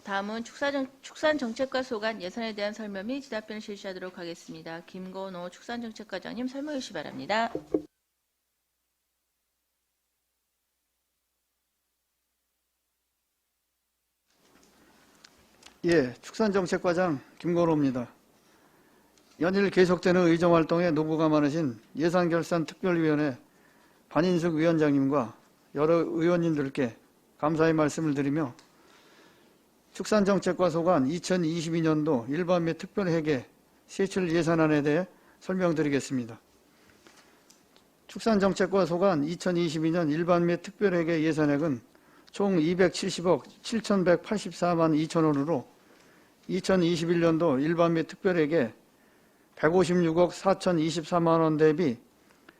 다음은 축산정책과 소관 예산에 대한 설명 및 지답변을 실시하도록 하겠습니다. 김건호 축산정책과장님 설명해 주시기 바랍니다. 예, 축산정책과장 김건호입니다. 연일 계속되는 의정활동에 노고가 많으신 예산결산특별위원회 반인숙 위원장님과 여러 의원님들께 감사의 말씀을 드리며 축산정책과 소관 2022년도 일반 및 특별회계 세출 예산안에 대해 설명드리겠습니다. 축산정책과 소관 2022년 일반 및 특별회계 예산액은 총 270억 7,184만 2천원으로 2021년도 일반 및 특별회계 156억 4,024만원 대비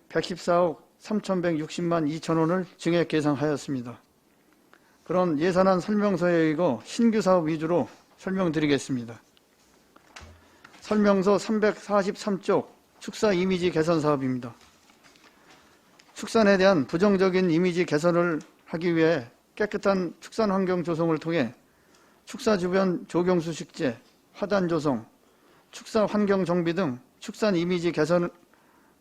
114억 3,160만 2천원을 증액 계상하였습니다. 그런 예산안 설명서에 의거 신규 사업 위주로 설명드리겠습니다. 설명서 343쪽 축사 이미지 개선 사업입니다. 축산에 대한 부정적인 이미지 개선을 하기 위해 깨끗한 축산 환경 조성을 통해 축사 주변 조경수 식재, 화단 조성, 축사 환경 정비 등 축산 이미지 개선을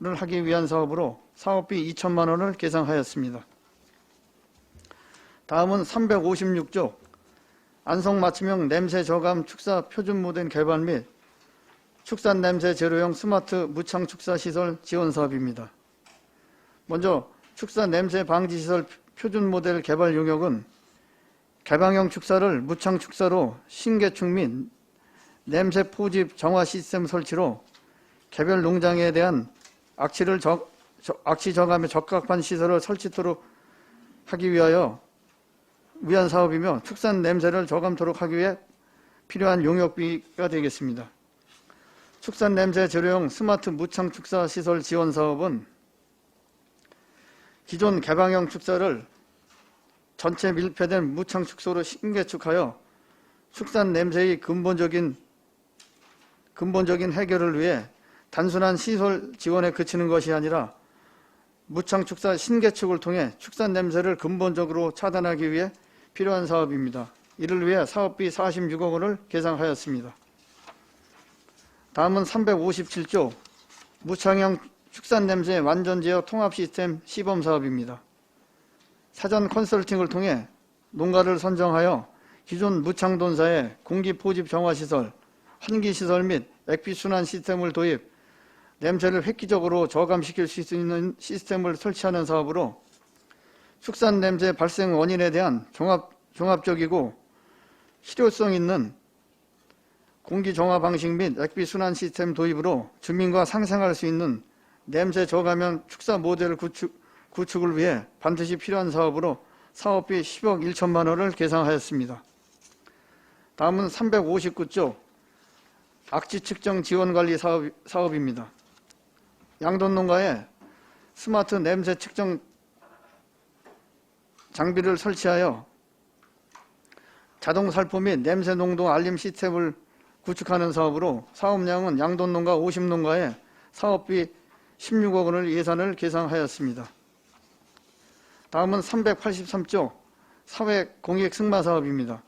하기 위한 사업으로 사업비 2천만 원을 계상하였습니다. 다음은 356쪽 안성 맞춤형 냄새 저감 축사 표준 모델 개발 및 축산 냄새 제로형 스마트 무창 축사 시설 지원 사업입니다. 먼저 축사 냄새 방지 시설 표준 모델 개발 용역은 개방형 축사를 무창 축사로 신개축 및 냄새 포집 정화 시스템 설치로 개별 농장에 대한 악취 저감에 적합한 시설을 설치토록 하기 위한 사업이며 축산 냄새를 저감토록 하기 위해 필요한 용역비가 되겠습니다. 축산 냄새 제로형 스마트 무창 축사 시설 지원 사업은 기존 개방형 축사를 전체 밀폐된 무창 축소로 신개축하여 축산 냄새의 근본적인 해결을 위해 단순한 시설 지원에 그치는 것이 아니라 무창 축사 신개축을 통해 축산 냄새를 근본적으로 차단하기 위해 필요한 사업입니다. 이를 위해 사업비 46억 원을 계상하였습니다. 다음은 357조 무창형 축산 냄새 완전 제어 통합 시스템 시범 사업입니다. 사전 컨설팅을 통해 농가를 선정하여 기존 무창돈사의 공기 포집 정화 시설, 환기 시설 및 액비 순환 시스템을 도입, 냄새를 획기적으로 저감시킬 수 있는 시스템을 설치하는 사업으로 축산 냄새 발생 원인에 대한 종합적이고 실효성 있는 공기 정화 방식 및 액비 순환 시스템 도입으로 주민과 상생할 수 있는 냄새 저감형 축사 모델 구축을 위해 반드시 필요한 사업으로 사업비 10억 1천만 원을 계상하였습니다. 다음은 359조 악취 측정 지원 관리 사업입니다. 양돈 농가에 스마트 냄새 측정 장비를 설치하여 자동 살포 및 냄새 농도 알림 시스템을 구축하는 사업으로 사업량은 양돈 농가 50농가에 사업비 16억 원을 예산을 계상하였습니다. 다음은 383조 사회공익 승마 사업입니다.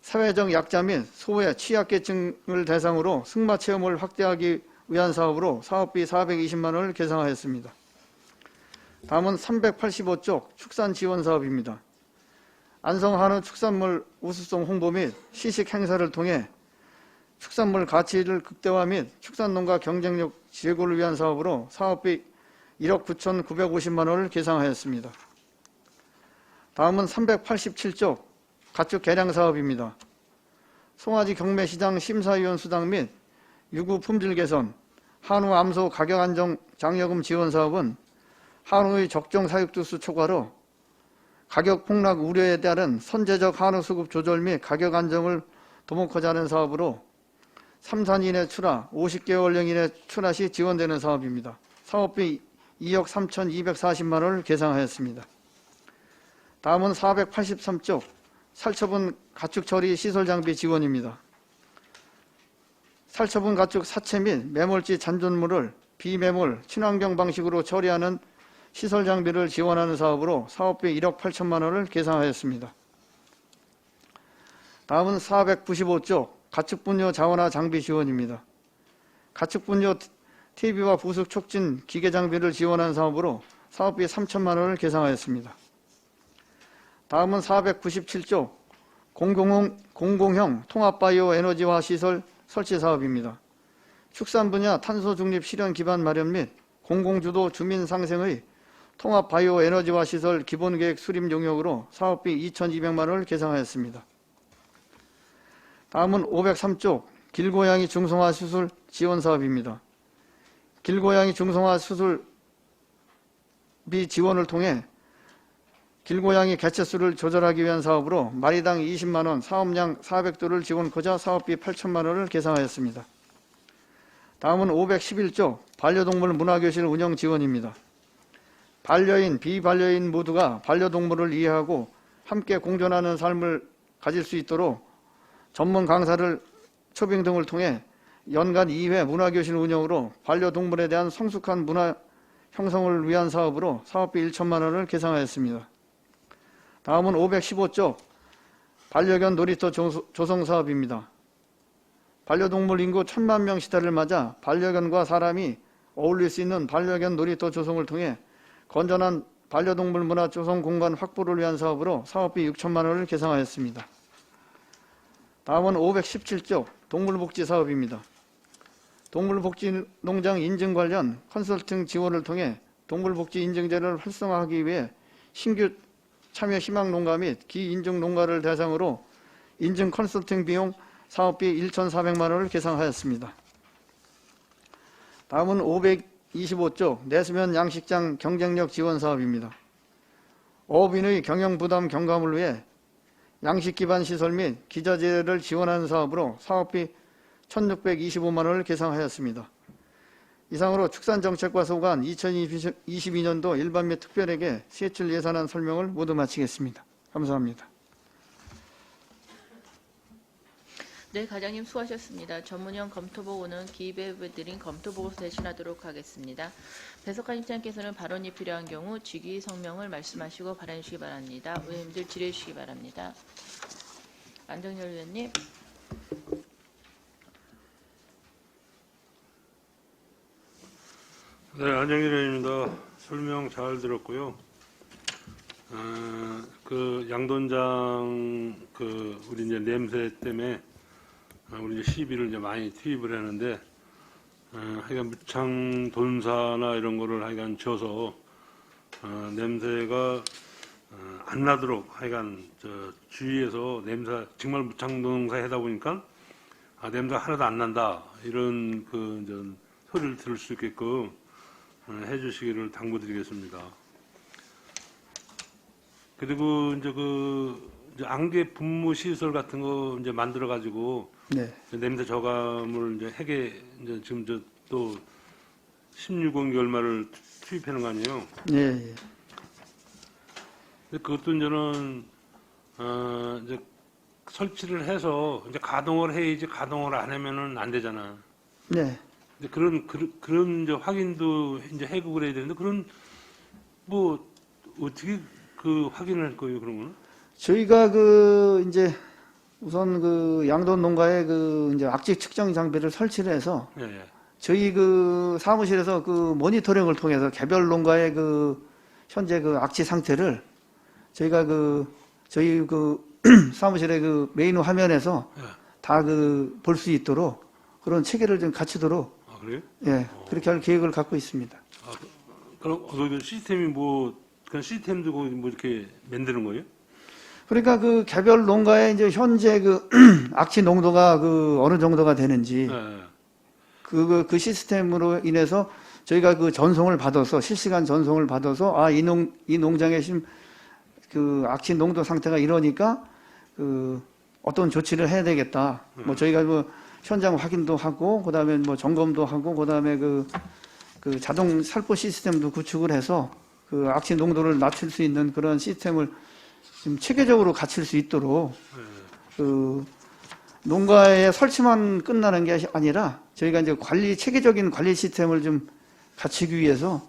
사회적 약자 및 소외 취약계층을 대상으로 승마 체험을 확대하기 위한 사업으로 사업비 420만 원을 계상하였습니다. 다음은 385조 축산 지원 사업입니다. 안성 한우 축산물 우수성 홍보 및 시식 행사를 통해 축산물 가치를 극대화 및 축산농가 경쟁력 제고를 위한 사업으로 사업비 1억 9,950만 원을 계상하였습니다. 다음은 387조 가축 개량 사업입니다. 송아지 경매시장 심사위원 수당 및 유구 품질 개선, 한우 암소 가격 안정 장려금 지원 사업은 한우의 적정 사육두수 초과로 가격 폭락 우려에 따른 선제적 한우 수급 조절 및 가격 안정을 도모하고자 하는 사업으로 3산 이내 출하, 50개월 이내 출하 시 지원되는 사업입니다. 사업비 2억 3,240만 원을 계상하였습니다. 다음은 483쪽 살처분 가축 처리 시설 장비 지원입니다. 살처분 가축 사체 및 매몰지 잔존물을 비매몰 친환경 방식으로 처리하는 시설 장비를 지원하는 사업으로 사업비 1억 8천만 원을 계상하였습니다. 다음은 495쪽 가축분뇨 자원화 장비 지원입니다. 가축분뇨 TV와 부숙 촉진 기계 장비를 지원한 사업으로 사업비 3천만 원을 계상하였습니다. 다음은 497쪽 공공형 통합바이오 에너지화 시설 설치 사업입니다. 축산 분야 탄소 중립 실현 기반 마련 및 공공주도 주민 상생의 통합 바이오 에너지화 시설 기본계획 수립 용역으로 사업비 2,200만 원을 계상하였습니다. 다음은 503쪽 길고양이 중성화 수술 지원 사업입니다. 길고양이 중성화 수술비 지원을 통해 길고양이 개체수를 조절하기 위한 사업으로 마리당 20만 원, 사업량 400도를 지원코자 사업비 8천만 원을 계상하였습니다. 다음은 511조 반려동물 문화교실 운영 지원입니다. 반려인, 비반려인 모두가 반려동물을 이해하고 함께 공존하는 삶을 가질 수 있도록 전문 강사를 초빙 등을 통해 연간 2회 문화교실 운영으로 반려동물에 대한 성숙한 문화 형성을 위한 사업으로 사업비 1천만 원을 계상하였습니다. 다음은 515조 반려견 놀이터 조성 사업입니다. 반려동물 인구 1,000만 명 시대를 맞아 반려견과 사람이 어울릴 수 있는 반려견 놀이터 조성을 통해 건전한 반려동물 문화 조성 공간 확보를 위한 사업으로 사업비 6천만 원을 계상하였습니다. 다음은 517조 동물복지 사업입니다. 동물복지농장 인증 관련 컨설팅 지원을 통해 동물복지 인증제를 활성화하기 위해 신규 참여 희망 농가 및 기인증 농가를 대상으로 인증 컨설팅 비용 사업비 1,400만 원을 계상하였습니다. 다음은 525조 내수면 양식장 경쟁력 지원 사업입니다. 어업인의 경영부담 경감을 위해 양식 기반 시설 및 기자재를 지원하는 사업으로 사업비 1,625만 원을 계상하였습니다. 이상으로 축산정책과 소관 2022년도 일반 및 특별에게 세출 예산안 설명을 모두 마치겠습니다. 감사합니다. 네, 과장님 수고하셨습니다. 전문형 검토보고는 기입에 드린 검토보고서 대신하도록 하겠습니다. 배석관 입장께서는 발언이 필요한 경우 직위 성명을 말씀하시고 발언해 주시기 바랍니다. 의원님들 질의해 주시기 바랍니다. 안정열 의원님. 네, 안정열 의원입니다. 설명 잘 들었고요. 그 양돈장 우리 이제 냄새 때문에 우리 이제 시비를 이제 많이 투입을 했는데 하여간 무창 돈사나 이런 거를 하여간 지어서 냄새가 안 나도록 하여간 주위에서 냄새 정말 무창 돈사 하다 보니까 냄새가 하나도 안 난다 이런 이제 소리를 들을 수 있게끔 해주시기를 당부드리겠습니다. 그리고 이제 이제 안개 분무 시설 같은 거 이제 만들어 가지고 네. 냄새 저감을 이제 핵에 이제 지금 또 16원기 얼마를 투입하는 거 아니에요? 예, 예. 근데 그것도 이제는 이제 설치를 해서 이제 가동을 해야지 가동을 안 하면은 안 되잖아. 네. 이제 그런 이제 확인도 이제 해국을 해야 되는데 그런 뭐 어떻게 확인을 할 거예요 그런 거는? 저희가 이제 우선 양돈 농가에 이제 악취 측정 장비를 설치를 해서 예, 예. 저희 사무실에서 모니터링을 통해서 개별 농가의 현재 악취 상태를 저희가 저희 사무실의 메인 화면에서 예. 다 볼 수 있도록 그런 체계를 좀 갖추도록 아 그래요? 예, 그렇게 할 계획을 갖고 있습니다. 그럼 시스템이 그냥 시스템도 뭐 이렇게 만드는 거예요? 그러니까 개별 농가의 이제 현재 악취 농도가 어느 정도가 되는지 예. 그 시스템으로 인해서 저희가 전송을 받아서 실시간 전송을 받아서 이 농장의 악취 농도 상태가 이러니까 어떤 조치를 해야 되겠다. 뭐 저희가 현장 확인도 하고 그다음에 점검도 하고 그다음에 자동 살포 시스템도 구축을 해서 악취 농도를 낮출 수 있는 그런 시스템을 좀 체계적으로 갖출 수 있도록 농가의 설치만 끝나는 게 아니라 저희가 이제 체계적인 관리 시스템을 좀 갖추기 위해서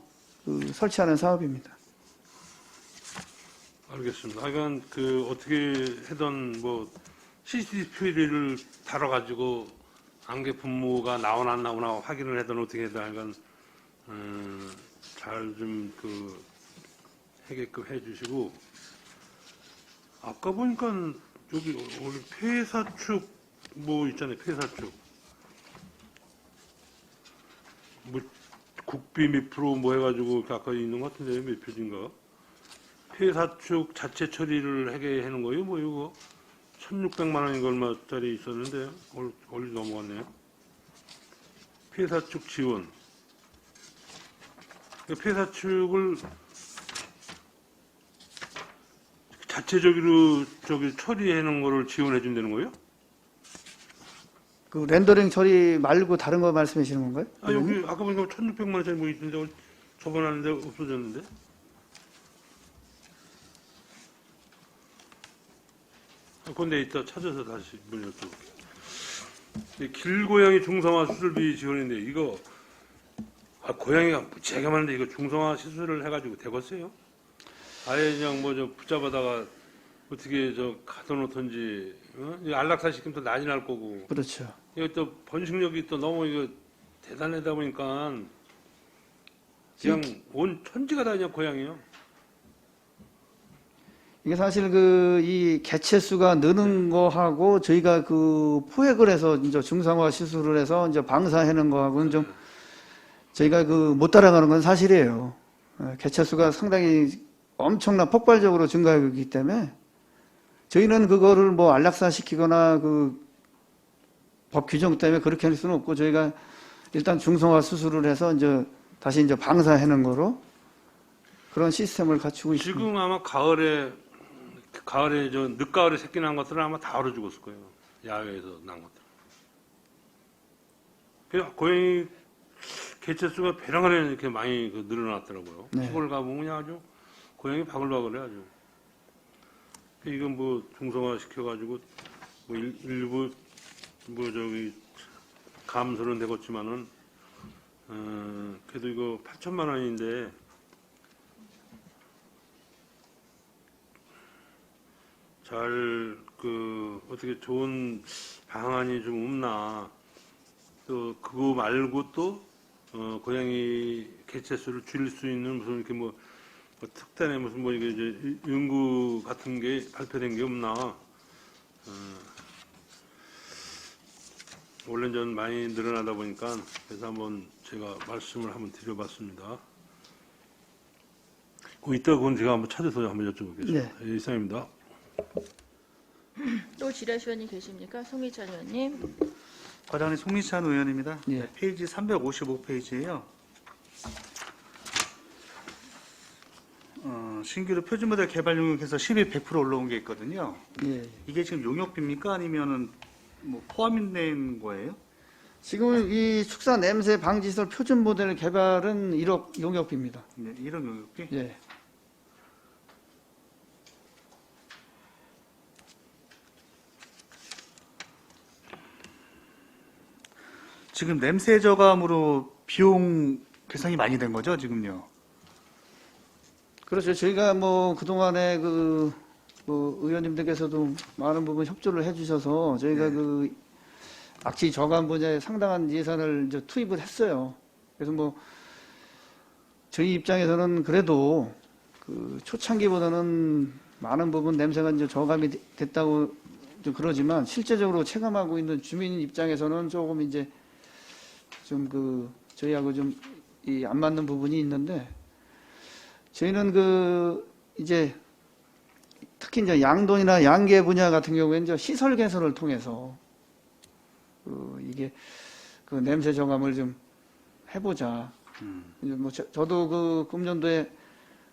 설치하는 사업입니다. 알겠습니다. 하여간 어떻게 하던 CCTV를 달아가지고 안개 분무가 나오나 안 나오나 확인을 해든 어떻게 해든 하여간 잘 좀 하게끔 해주시고, 아까 보니까 여기 우리 폐사축 뭐 있잖아요. 폐사축 뭐 국비 몇 프로 뭐 해가지고 아까 있는 것 같은데 몇 표인가? 폐사축 자체 처리를 하게 하는 거예요. 뭐 이거 1,600만 원인가 얼마짜리 있었는데 올리 넘어갔네요. 폐사축 지원. 폐사축을 자체적으로 처리해 놓은 거를 지원해 준다는 거예요? 그 렌더링 처리 말고 다른 거 말씀하시는 건가요? 아, 여기 아까 보니까 1,600만 원짜리 뭐 있는데 저번 하는데 없어졌는데? 그런데 이따 찾아서 다시 문 여쭤볼게요. 길고양이 중성화 수술비 지원인데 이거 고양이가 무지하게 많은데 이거 중성화 시술을 해가지고 되겠어요? 아예 그냥 뭐 붙잡아다가 어떻게 가둬놓던지, 이거 안락사 시키면 또 난리 날 거고. 그렇죠. 이거 또 번식력이 또 너무 이거 대단하다 보니까 그냥 온 천지가 다 그냥 고양이요. 이게 사실 이 개체 수가 느는 거하고 저희가 포획을 해서 이제 중성화 시술을 해서 이제 방사하는 거하고는 좀 저희가 못 따라가는 건 사실이에요. 개체 수가 상당히 엄청난 폭발적으로 증가하고 있기 때문에 저희는 그거를 뭐 안락사 시키거나 법 규정 때문에 그렇게 할 수는 없고 저희가 일단 중성화 수술을 해서 이제 다시 이제 방사하는 거로 그런 시스템을 갖추고 있습니다. 지금 아마 가을에 늦가을에 새끼 난 것들은 아마 다 얼어 죽었을 거예요. 야외에서 난 것들. 그래서 고양이 개체 수가 배랑하게 이렇게 많이 늘어났더라고요. 네. 시골 가보면 그냥 아주 고양이 바글바글해 아주. 이건 뭐 중성화 시켜가지고 뭐 일부 감소는 되겠지만은 그래도 이거 8천만 원인데 잘 어떻게 좋은 방안이 좀 없나. 또 그거 말고 또 고양이 개체 수를 줄일 수 있는 무슨 이렇게 뭐 특단의 무슨 뭐 이게 이제 연구 같은 게 발표된 게 없나. 원래 전 많이 늘어나다 보니까 그래서 한번 제가 말씀을 한번 드려봤습니다. 이따 그건 제가 한번 찾아서 한번 여쭤보겠습니다. 네. 예, 이상입니다. 또 지라시원님 계십니까? 송희찬 의원님. 과장님 송희찬 의원입니다. 예. 네, 페이지 355페이지예요. 신규로 표준 모델 개발 용역해서 12% 올라온 게 있거든요. 예. 이게 지금 용역비입니까? 아니면은 뭐 포함된 거예요? 지금 이 축사 냄새 방지시설 표준 모델 개발은 1억 용역비입니다. 네, 이런 용역비? 예. 지금 냄새 저감으로 비용 계산이 많이 된 거죠, 지금요? 그렇죠. 저희가 뭐 그동안에 의원님들께서도 많은 부분 협조를 해주셔서 저희가 네. 악취 저감 분야에 상당한 예산을 이제 투입을 했어요. 그래서 뭐 저희 입장에서는 그래도 초창기보다는 많은 부분 냄새가 이제 저감이 됐다고 좀 그러지만 실제적으로 체감하고 있는 주민 입장에서는 조금 이제 좀 저희하고 좀 안 맞는 부분이 있는데 저희는 이제 특히 이제 양돈이나 양계 분야 같은 경우에는 이제 시설 개선을 통해서 이게 냄새 저감을 좀 해보자. 이제 뭐 저도 금년도에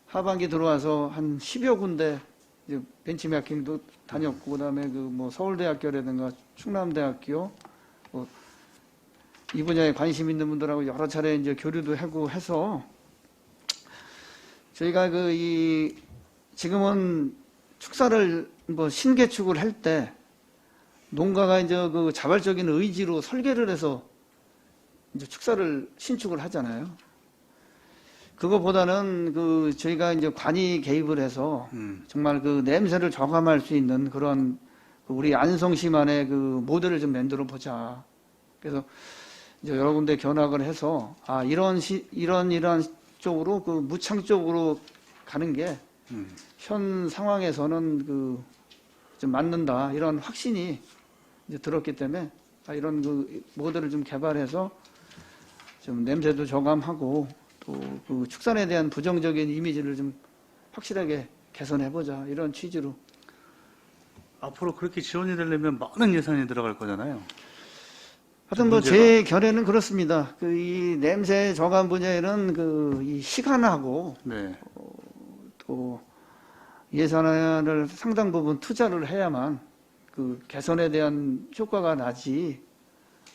하반기 들어와서 한 10여 군데 이제 벤치마킹도 다녔고 그다음에 뭐 서울대학교라든가 충남대학교 이 분야에 관심 있는 분들하고 여러 차례 이제 교류도 하고 해서 저희가 지금은 축사를 뭐 신개축을 할 때 농가가 이제 자발적인 의지로 설계를 해서 이제 축사를 신축을 하잖아요. 그거보다는 저희가 이제 관이 개입을 해서 정말 냄새를 저감할 수 있는 그런 우리 안성시만의 그 모델을 좀 만들어 보자. 그래서 이제 여러 군데 견학을 해서 이런 쪽으로 그 무창 쪽으로 가는 게 현 상황에서는 그 좀 맞는다 이런 확신이 이제 들었기 때문에 이런 그 모델을 좀 개발해서 좀 냄새도 저감하고 또 그 축산에 대한 부정적인 이미지를 좀 확실하게 개선해보자 이런 취지로. 앞으로 그렇게 지원이 되려면 많은 예산이 들어갈 거잖아요. 하여튼 뭐 제 견해는 그렇습니다. 그 이 냄새 저감 분야에는 그 이 시간하고 네. 또 예산을 상당 부분 투자를 해야만 그 개선에 대한 효과가 나지.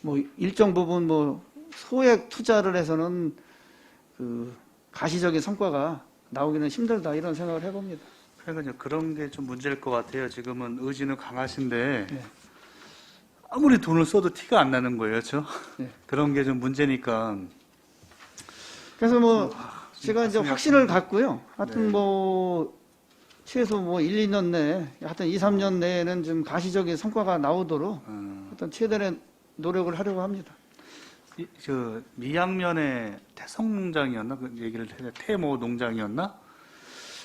뭐 일정 부분 뭐 소액 투자를 해서는 그 가시적인 성과가 나오기는 힘들다 이런 생각을 해봅니다. 그러니까 이제 그런 게 좀 문제일 것 같아요. 지금은 의지는 강하신데 네. 아무리 돈을 써도 티가 안 나는 거예요, 그렇죠? 네. 그런 게 좀 문제니까. 그래서 뭐 제가 이제 확신을 갖고요. 하여튼 네. 뭐 최소 뭐 1, 2년 내에 하여튼 2, 3년 내에는 좀 가시적인 성과가 나오도록 하여튼 최대한 노력을 하려고 합니다. 저 미양면에 태성농장이었나 그 얘기를 해야 태모 농장이었나?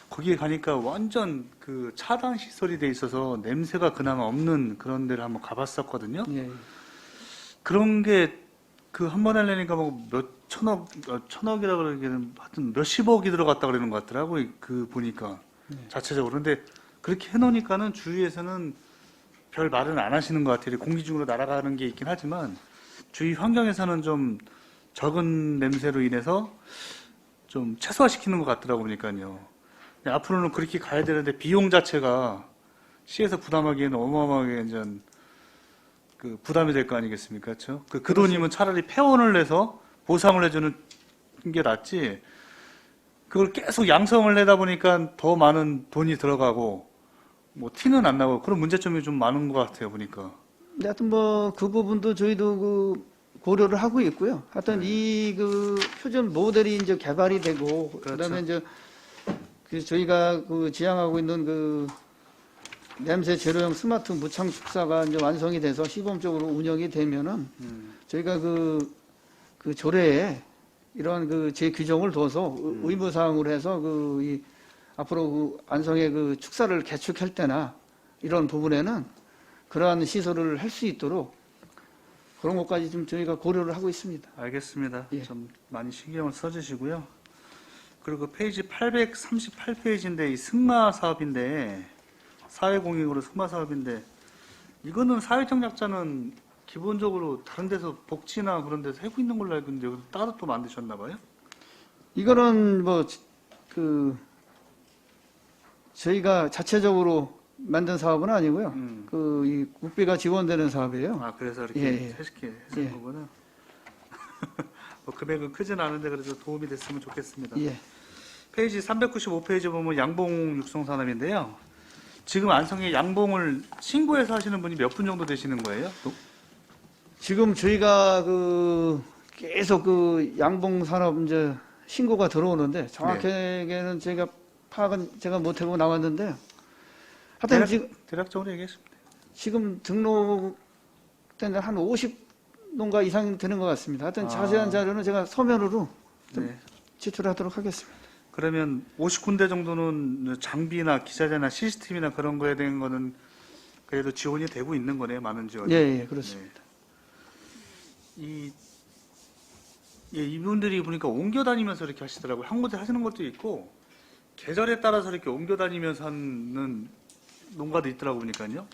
거기에 가니까 완전 그 차단 시설이 돼 있어서 냄새가 그나마 없는 그런 데를 한번 가봤었거든요. 예. 그런 게 그 한 번 하려니까 뭐 몇 천억이라 그러기는 하여튼 몇십억이 들어갔다 그러는 것 같더라고 그 보니까 자체적으로. 근데 그렇게 해놓으니까는 주위에서는 별 말은 안 하시는 것 같아요. 공기 중으로 날아가는 게 있긴 하지만 주위 환경에서는 좀 적은 냄새로 인해서 좀 최소화시키는 것 같더라고 보니까요. 앞으로는 그렇게 가야 되는데 비용 자체가 시에서 부담하기에는 어마어마하게 이제 그 부담이 될 거 아니겠습니까? 그렇죠? 그 돈이면 차라리 폐원을 내서 보상을 해주는 게 낫지. 그걸 계속 양성을 내다 보니까 더 많은 돈이 들어가고 뭐 티는 안 나고 그런 문제점이 좀 많은 것 같아요 보니까. 근데 하여튼 뭐 그 부분도 저희도 그 고려를 하고 있고요. 하여튼 이 그 표준 모델이 이제 개발이 되고 그다음에 이제 그 저희가 그 지향하고 있는 그 냄새 제로형 스마트 무창 축사가 이제 완성이 돼서 시범적으로 운영이 되면은 저희가 그 조례에 이런 그 제 규정을 둬서 의무 사항으로 해서 그 이 앞으로 그 안성의 그 축사를 개축할 때나 이런 부분에는 그러한 시설을 할 수 있도록 그런 것까지 좀 저희가 고려를 하고 있습니다. 알겠습니다. 예. 좀 많이 신경을 써주시고요. 그리고 페이지 838페이지인데 이 승마 사업인데 사회공익으로 승마 사업인데 이거는 사회적 약자는 기본적으로 다른 데서 복지나 그런 데서 하고 있는 걸로 알고 있는데 여기서 따로 또 만드셨나 봐요? 이거는 뭐 그 저희가 자체적으로 만든 사업은 아니고요. 그 이 국비가 지원되는 사업이에요. 아 그래서 이렇게 예, 예. 해석해 해서 예. 거구나. 뭐 금액은 크진 않은데 그래도 도움이 됐으면 좋겠습니다. 예. 페이지 395페이지 보면 양봉 육성산업인데요. 지금 안성에 양봉을 신고해서 하시는 분이 몇 분 정도 되시는 거예요? 지금 저희가 그 계속 그 양봉 산업 이제 신고가 들어오는데 정확하게는 제가 파악은 제가 못하고 나왔는데 하여튼 대략적으로 얘기했습니다. 지금 등록된 한 50농가 이상 되는 것 같습니다. 하여튼 자세한 자료는 제가 서면으로 좀 네. 제출하도록 하겠습니다. 그러면 50군데 정도는 장비나 기자재나 CCTV나 그런 거에 대한 거는 그래도 지원이 되고 있는 거네요. 많은 지원이. 예, 그렇습니다. 네. 이분들이 보니까 옮겨 다니면서 이렇게 하시더라고요. 한 곳에 하시는 것도 있고 계절에 따라서 이렇게 옮겨 다니면서 하는 농가도 있더라고 보니까요.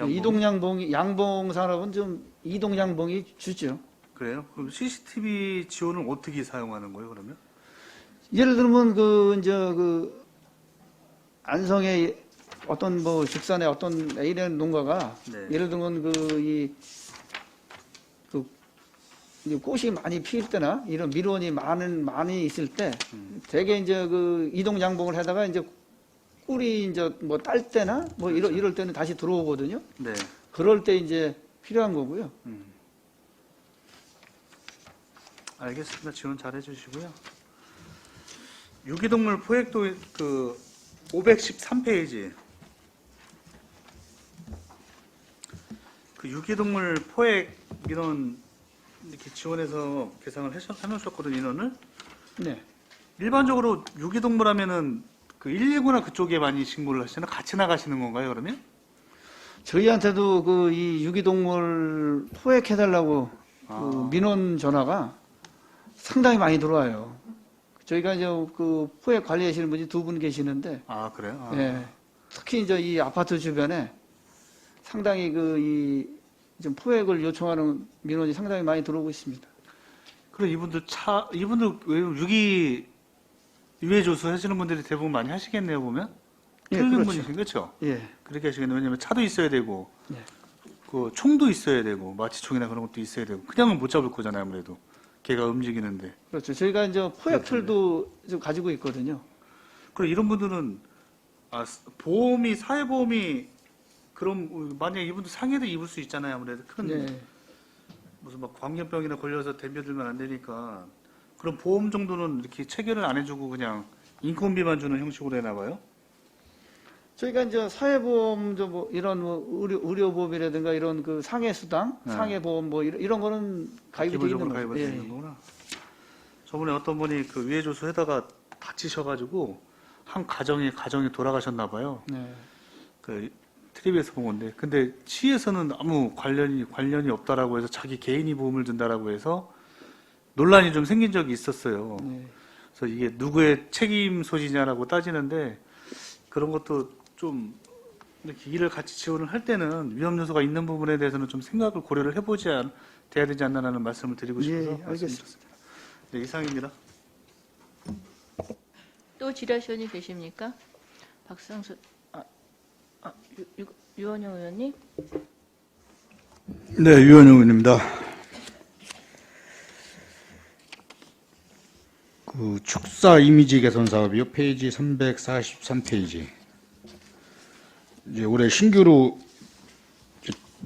양봉 산업은 좀 이동 양봉이 주죠. 그래요? 그럼 CCTV 지원을 어떻게 사용하는 거예요? 그러면? 예를 들면 그 이제 그 안성의 어떤 뭐 죽산의 어떤 A라는 농가가 네. 예를 들면 이 꽃이 많이 피일 때나 이런 밀원이 많이 있을 때 대개 이제 그 이동 양봉을 하다가 이제 꿀이 이제 뭐 딸 때나 뭐 이럴 때는 다시 들어오거든요. 네. 그럴 때 이제 필요한 거고요. 알겠습니다. 지원 잘 해주시고요. 유기동물 포획도 그 513페이지. 그 유기동물 포획 민원 이렇게 지원해서 계상을 해놓으셨거든요, 인원을. 네. 일반적으로 유기동물 하면은 그 119나 그쪽에 많이 신고를 하시나 같이 나가시는 건가요, 그러면? 저희한테도 그 이 유기동물 포획해달라고 그 민원 전화가 상당히 많이 들어와요. 저희가 이제 그 포획 관리하시는 분이 2분 계시는데, 아, 그래요? 아. 예. 특히 이제 이 아파트 주변에 상당히 그 이 좀 포획을 요청하는 민원이 상당히 많이 들어오고 있습니다. 그럼 이분들 왜 유해 조수 하시는 분들이 대부분 많이 하시겠네요, 보면? 예, 필름 그렇죠. 분이신 그렇죠? 예. 그렇게 하시겠네요. 왜냐면 차도 있어야 되고, 예. 그 총도 있어야 되고, 마취총이나 그런 것도 있어야 되고, 그냥은 못 잡을 거잖아요, 아무래도. 걔가 움직이는데. 그렇죠. 저희가 이제 포획틀도 좀 가지고 있거든요. 그럼 이런 분들은 사회보험이 그럼 만약에 이분들 상해도 입을 수 있잖아요, 아무래도 큰 네. 무슨 막 광견병이나 걸려서 덤벼들면 안 되니까 그럼 보험 정도는 이렇게 체결을 안 해주고 그냥 인건비만 주는 형식으로 해나 봐요? 저희가 이제 사회보험 뭐 이런 뭐 의료보험이라든가 이런 그 상해수당, 네. 상해보험 뭐 이런 거는 가입이 되어 있는 기본적으로 거죠. 가입이 되어 있는 거구나. 저번에 어떤 분이 그 위해조수 하다가 다치셔가지고 한 가정이 돌아가셨나 봐요. 네. 그 텔레비에서 본 건데, 근데 시에서는 아무 관련이 없다라고 해서 자기 개인이 보험을 든다라고 해서 논란이 좀 생긴 적이 있었어요. 네. 그래서 이게 누구의 책임 소지냐라고 따지는데 그런 것도 좀 이렇게 일을 같이 지원을 할 때는 위험 요소가 있는 부분에 대해서는 좀 생각을 고려를 돼야 되지 않나라는 말씀을 드리고 싶어서 예, 알겠습니다. 말씀드렸습니다. 네, 이상입니다. 또 질의하시는 계십니까? 박상수, 유원영 의원님? 네, 유원영 의원입니다. 그 축사 이미지 개선 사업이요, 페이지 343페이지. 이제 올해 신규로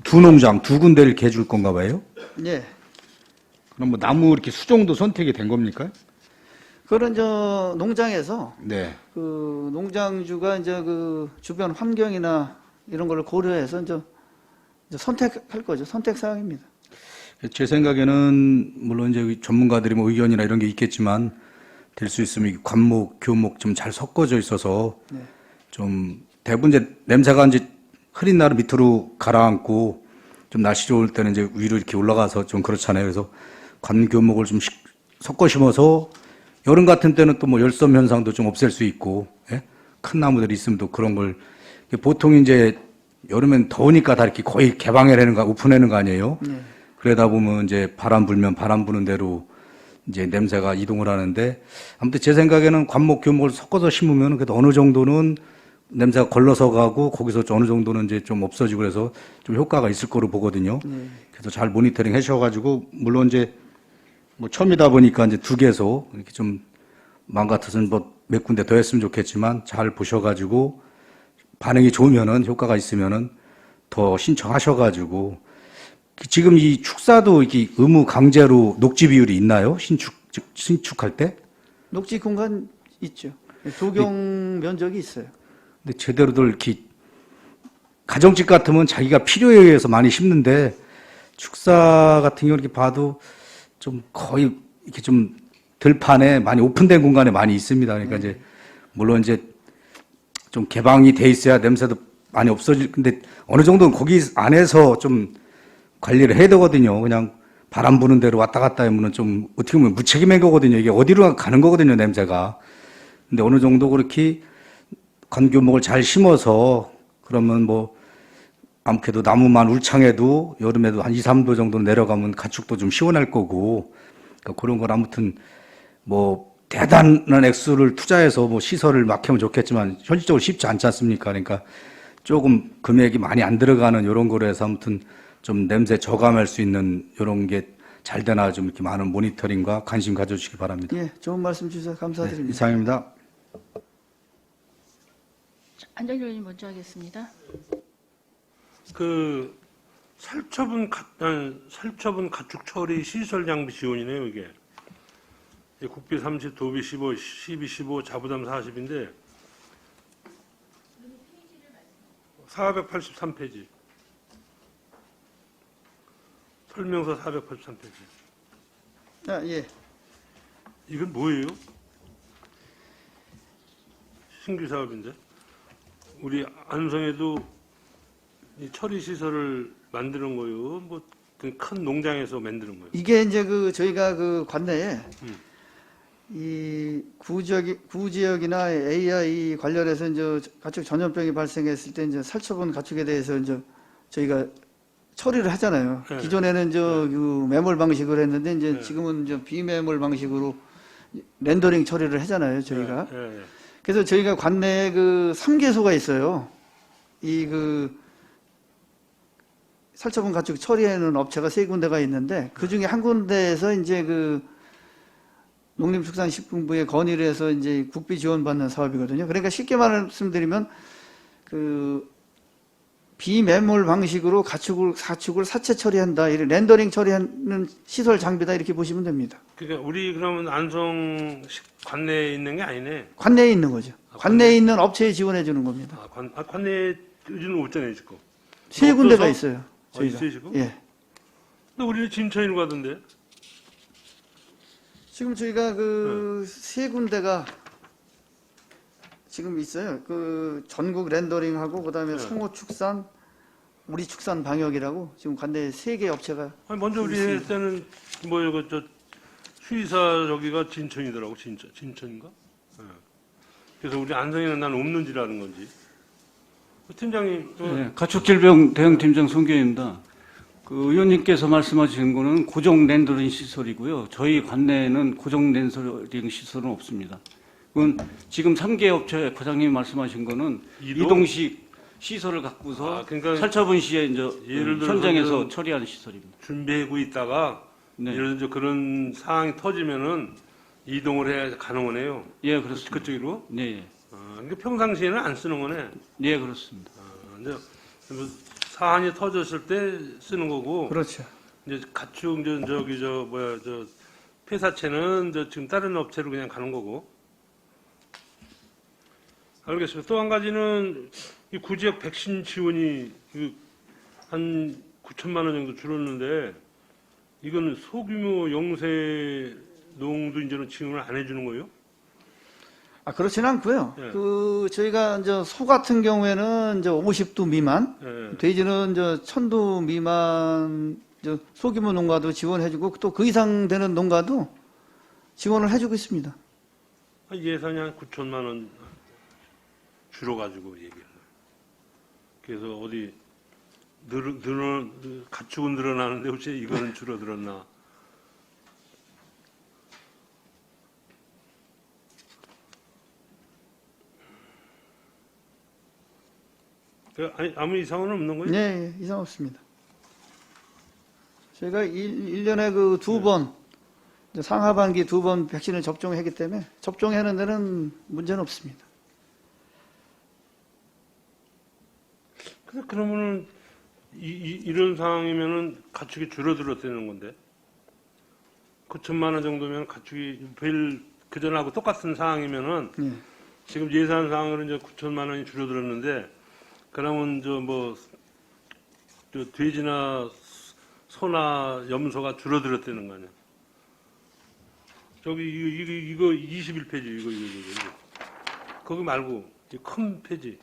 2농장 2군데를 개줄 건가 봐요. 네. 그럼 뭐 나무 이렇게 수종도 선택이 된 겁니까? 그런 저 농장에서 네. 그 농장주가 이제 그 주변 환경이나 이런 걸 고려해서 이제 선택할 거죠. 선택 사항입니다. 제 생각에는 물론 이제 전문가들이 뭐 의견이나 이런 게 있겠지만 될 수 있으면 관목, 교목 좀 잘 섞어져 있어서 네. 좀 대부분 이제 냄새가 이제 흐린 날은 밑으로 가라앉고 좀 날씨 좋을 때는 이제 위로 이렇게 올라가서 좀 그렇잖아요. 그래서 관교목을 좀 섞어 심어서 여름 같은 때는 또 뭐 열섬 현상도 좀 없앨 수 있고, 예? 큰 나무들이 있으면 또 그런 걸 보통 이제 여름엔 더우니까 다 이렇게 거의 개방해내는 거, 오픈해는 거 아니에요. 네. 그러다 보면 이제 바람 불면 바람 부는 대로 이제 냄새가 이동을 하는데 아무튼 제 생각에는 관목 교목을 섞어서 심으면 그래도 어느 정도는 냄새가 걸러서 가고 거기서 어느 정도는 이제 좀 없어지고 그래서 좀 효과가 있을 거로 보거든요. 그래서 잘 모니터링 하셔가지고 물론 이제 뭐 처음이다 보니까 이제 2개소 이렇게 좀 마음 같아서는 뭐 몇 군데 더 했으면 좋겠지만 잘 보셔가지고 반응이 좋으면은 효과가 있으면은 더 신청하셔가지고 지금 이 축사도 이렇게 의무 강제로 녹지 비율이 있나요? 신축할 때? 녹지 공간 있죠. 조경 면적이 있어요. 근데 제대로들 이렇게 가정집 같으면 자기가 필요에 의해서 많이 심는데 축사 같은 경우 이렇게 봐도 좀 거의 이렇게 좀 들판에 많이 오픈된 공간에 많이 있습니다. 그러니까 이제 물론 이제 좀 개방이 돼 있어야 냄새도 많이 없어질 근데 어느 정도는 거기 안에서 좀 관리를 해야 되거든요. 그냥 바람 부는 대로 왔다 갔다 하면 좀 어떻게 보면 무책임한 거거든요. 이게 어디로 가는 거거든요, 냄새가. 근데 어느 정도 그렇게 관교목을 잘 심어서 그러면 뭐 아무래도 나무만 울창해도 여름에도 한 2, 3도 정도 내려가면 가축도 좀 시원할 거고 그러니까 그런 걸 아무튼 뭐 대단한 액수를 투자해서 뭐 시설을 막 하면 좋겠지만 현실적으로 쉽지 않지 않습니까? 그러니까 조금 금액이 많이 안 들어가는 이런 거로 해서 아무튼 좀 냄새 저감할 수 있는 이런 게 잘 되나 좀 이렇게 많은 모니터링과 관심 가져주시기 바랍니다. 예, 좋은 말씀 주셔서 감사드립니다. 네, 이상입니다. 안정일 의원님 먼저 하겠습니다. 그 살처분 가축 처리 시설 장비 지원이네요, 이게. 국비 30, 도비 15, 12, 15, 자부담 40인데 483페이지. 설명서 483페이지. 아, 예. 이건 뭐예요? 신규 사업인데 우리 안성에도 이 처리 시설을 만드는 거요. 뭐 큰 농장에서 만드는 거예요. 이게 이제 저희가 관내에 음. 이 구지역이나 AI 관련해서 이제 가축 전염병이 발생했을 때 이제 살처분 가축에 대해서 이제 저희가 처리를 하잖아요. 네. 기존에는 매몰 방식으로 했는데 이제 네. 지금은 이제 비매몰 방식으로 렌더링 처리를 하잖아요. 저희가. 예, 예. 그래서 저희가 관내에 3개소가 있어요. 살처분 가축 처리하는 업체가 3군데가 있는데 그 중에 한 군데에서 이제 농림축산식품부에 건의를 해서 이제 국비 지원받는 사업이거든요. 그러니까 쉽게 말씀드리면 비매몰 방식으로 가축을 사체 처리한다, 이런 렌더링 처리하는 시설 장비다 이렇게 보시면 됩니다. 그러니까 우리 그러면 안성 관내에 있는 게 아니네. 관내에 있는 거죠. 아, 관내에 있는 업체에 지원해 주는 겁니다. 관내에 의지는 없잖아요, 지금. 3군데가 없어서? 있어요. 저희가. 있어요, 지금? 예. 근데 우리는 진천으로 가던데. 지금 저희가 3군데가 지금 있어요. 전국 렌더링하고 그다음에 네. 송어축산, 우리축산 방역이라고 지금 관내 3개 업체가 아니, 먼저 우리 있습니다. 할 때는 수의사 저기가 진천이더라고, 진천인가? 예. 그래서 우리 안성에는 난 없는 줄 아는 건지. 팀장님, 네, 가축질병 대응팀장 송교입니다. 의원님께서 말씀하신 거는 고정 렌더링 시설이고요. 저희 관내에는 고정 렌더링 시설은 없습니다. 그건 지금 3개 업체 과장님이 말씀하신 거는 이동식 시설을 갖고서 그러니까 살처분 시에 이제 예를 들어서 현장에서 처리하는 시설입니다. 준비하고 있다가 네. 예를 들어 그런 상황이 터지면은 이동을 해야 가능하네요. 예, 그렇습니다. 그쪽으로. 네, 그러니까 평상시에는 안 쓰는 거네. 예, 그렇습니다. 이제 사안이 터졌을 때 쓰는 거고. 그렇죠. 이제 가축 폐사체는 지금 다른 업체로 그냥 가는 거고. 알겠습니다. 또 한 가지는 이 구지역 백신 지원이 한 9천만 원 정도 줄었는데 이건 소규모 영세 농도 이제는 지원을 안 해주는 거예요? 그렇지는 않고요. 예. 저희가 이제 소 같은 경우에는 이제 50두 미만, 예. 돼지는 이제 1000두 미만 소규모 농가도 지원해주고 또 그 이상 되는 농가도 지원을 해주고 있습니다. 예산이 한 9천만 원 줄어가지고 얘기를. 그래서 어디 가축은 늘어나는데 혹시 이거는 줄어들었나? 아니, 아무 이상은 없는 거예요? 네, 이상 없습니다. 저희가 1년에 2번, 상하반기 2번 백신을 접종했기 때문에 접종하는 데는 문제는 없습니다. 그러면은 이런 상황이면은 가축이 줄어들었다는 건데 9천만 원 정도면 가축이 그 전하고 똑같은 상황이면은 예. 지금 예산상으로 이제 9천만 원이 줄어들었는데 그러면 돼지나 소나 염소가 줄어들었다는 거 아니야? 저기 이거 21페이지 이거. 거기 말고 이 큰 페이지.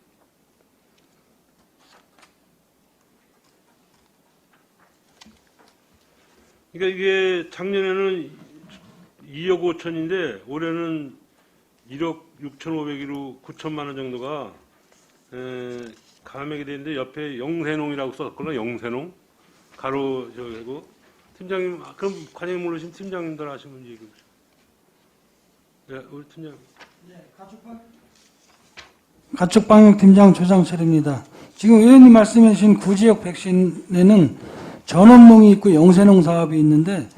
그러니까 이게 작년에는 2억 5천인데 올해는 1억 6,500으로 9천만 원 정도가 감액이 되는데 옆에 영세농이라고 썼거나 영세농 가로 저기고 팀장님 그럼 관행 모르신 팀장님들 하시면 얘기해 보세요. 네, 우리 팀장. 가축방역팀장 조장철입니다. 지금 의원님 말씀해 주신 구지역 백신에는 전원농이 있고 영세농 사업이 있는데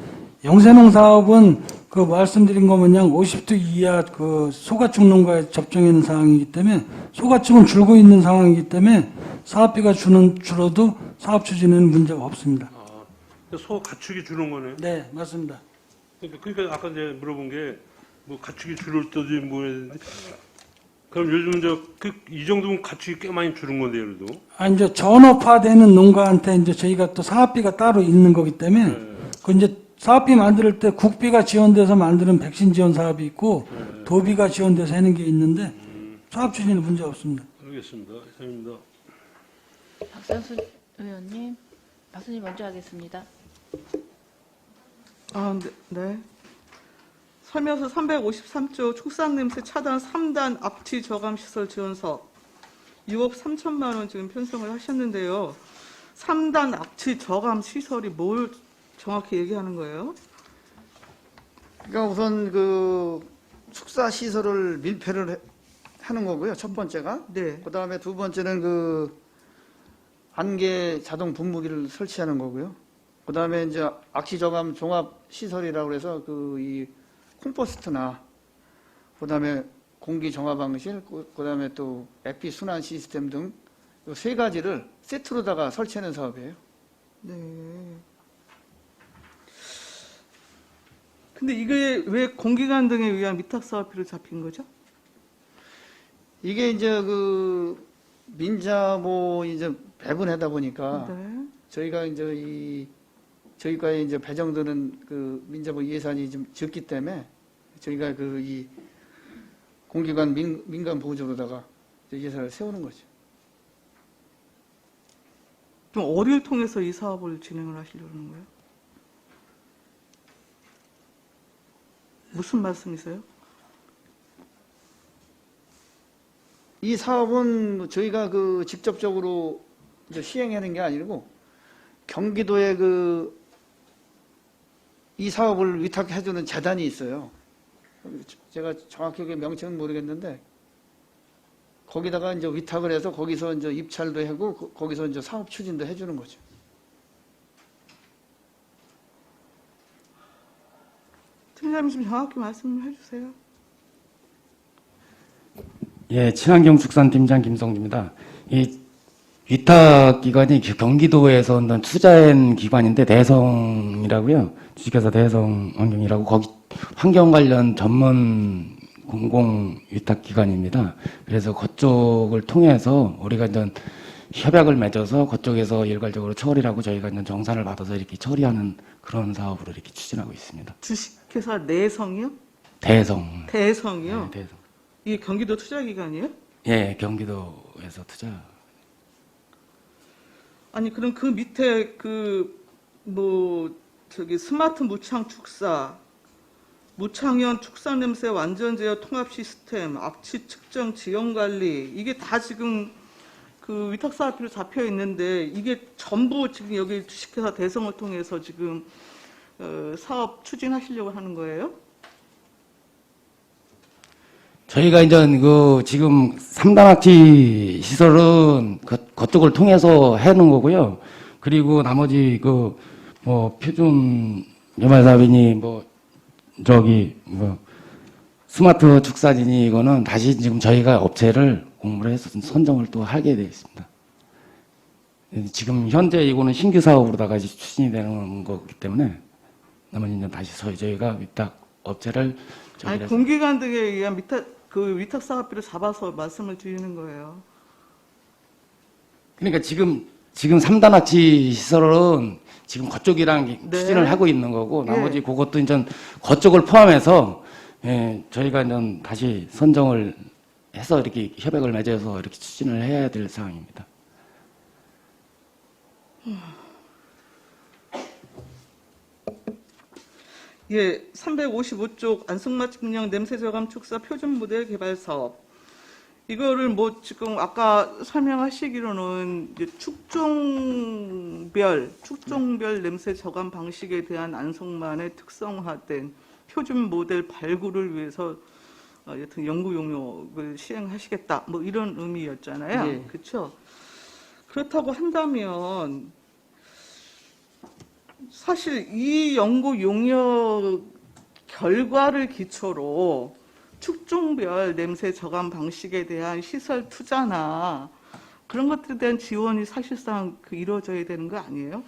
영세농 사업은 말씀드린 것 마냥 50두 이하 소가축 농가에 접종해 있는 상황이기 때문에 소가축은 줄고 있는 상황이기 때문에 사업비가 줄어도 사업 추진에는 문제가 없습니다. 소 가축이 줄은 거네요. 네, 맞습니다. 그러니까 아까 이제 물어본 게 뭐 가축이 줄을 때지 뭐 했는데 그럼 요즘 이 정도면 가축이 꽤 많이 줄은 건데요, 그래도. 아, 이제 전업화되는 농가한테 이제 저희가 또 사업비가 따로 있는 거기 때문에 그 이제 사업비 만들 때 국비가 지원돼서 만드는 백신 지원 사업이 있고 도비가 지원돼서 하는 게 있는데 사업 추진은 문제 없습니다. 알겠습니다. 이상입니다. 박상순 의원님, 박순희 먼저 하겠습니다. 아, 네. 설명서 353조 축산냄새 차단 3단 압치 저감 시설 지원 사업 6억 3천만 원 지금 편성을 하셨는데요. 3단 압치 저감 시설이 뭘 정확히 얘기하는 거예요? 그러니까 우선 그 축사 시설을 밀폐를 하는 거고요. 첫 번째가. 네. 그 다음에 두 번째는 그 안개 자동 분무기를 설치하는 거고요. 그 다음에 이제 악취 저감 종합 시설이라고 해서 그 이 콤포스트나 그 다음에 공기 정화방실, 그 다음에 또 에피 순환 시스템 등 세 가지를 세트로다가 설치하는 사업이에요. 네. 근데 이게 왜 공기관 등에 의한 위탁 사업비로 잡힌 거죠? 이게 이제 그 민자 뭐 이제 배분하다 보니까 네. 저희가 이제 저희가에 이제 배정되는 그 민자보 예산이 좀 적기 때문에 저희가 그 이 공기관 민간 보조로다가 예산을 세우는 거죠. 좀 어디를 통해서 이 사업을 진행을 하시려는 거예요? 무슨 말씀이세요? 이 사업은 저희가 그 직접적으로 이제 시행하는 게 아니고 경기도에 이 사업을 위탁해주는 재단이 있어요. 제가 정확하게 명칭은 모르겠는데 거기다가 이제 위탁을 해서 거기서 이제 입찰도 하고 거기서 이제 사업 추진도 해주는 거죠. 팀장님 좀 정확히 말씀을 해주세요. 예, 친환경 축산팀장 김성주입니다. 이 위탁 기관이 경기도에서 투자한 기관인데 대성이라고요. 주식회사 대성환경이라고 거기 환경 관련 전문 공공 위탁 기관입니다. 그래서 그쪽을 통해서 우리가 이제 협약을 맺어서 그쪽에서 일괄적으로 처리하고 저희가 이제 정산을 받아서 이렇게 처리하는 그런 사업으로 이렇게 추진하고 있습니다. 주식회사 내성이요? 대성. 대성이요? 네, 대성. 이게 경기도 투자기관이에요? 예, 경기도에서 투자. 아니 그럼 그 밑에 스마트 무창 축사, 무창현 축산 냄새 완전 제어 통합 시스템, 압치 측정 지형 관리 이게 다 지금 그 위탁 사업비로 잡혀 있는데 이게 전부 지금 여기 주식회사 대성을 통해서 지금 사업 추진하시려고 하는 거예요? 저희가 이제 지금 3단 압치 시설은 그쪽을 통해서 해놓은 거고요. 그리고 나머지 표준 개발 사업이니 스마트 축사진이 이거는 다시 지금 저희가 업체를 공모를 해서 선정을 또 하게 되어 있습니다. 지금 현재 이거는 신규 사업으로다가 이제 추진이 되는 거기 때문에 나머지는 다시 저희가 위탁 업체를 아니 공기관 등에 의한 위탁 사업비를 잡아서 말씀을 드리는 거예요. 그러니까 지금 3단 압치 시설은 지금 그쪽이랑 네. 추진을 하고 있는 거고 나머지 예. 그것도 이제 그쪽을 포함해서 저희가 이제 다시 선정을 해서 이렇게 협약을 맺어서 이렇게 추진을 해야 될 상황입니다. 예, 355쪽 안성맞 측량 냄새 저감 축사 표준 모델 개발 사업. 이거를 지금 아까 설명하시기로는 이제 축종별 냄새 저감 방식에 대한 안성만의 특성화된 표준 모델 발굴을 위해서 여튼 연구 용역을 시행하시겠다. 이런 의미였잖아요. 예. 그렇죠? 그렇다고 한다면 사실 이 연구 용역 결과를 기초로 축종별 냄새 저감 방식에 대한 시설 투자나 그런 것들에 대한 지원이 사실상 이루어져야 되는 거 아니에요?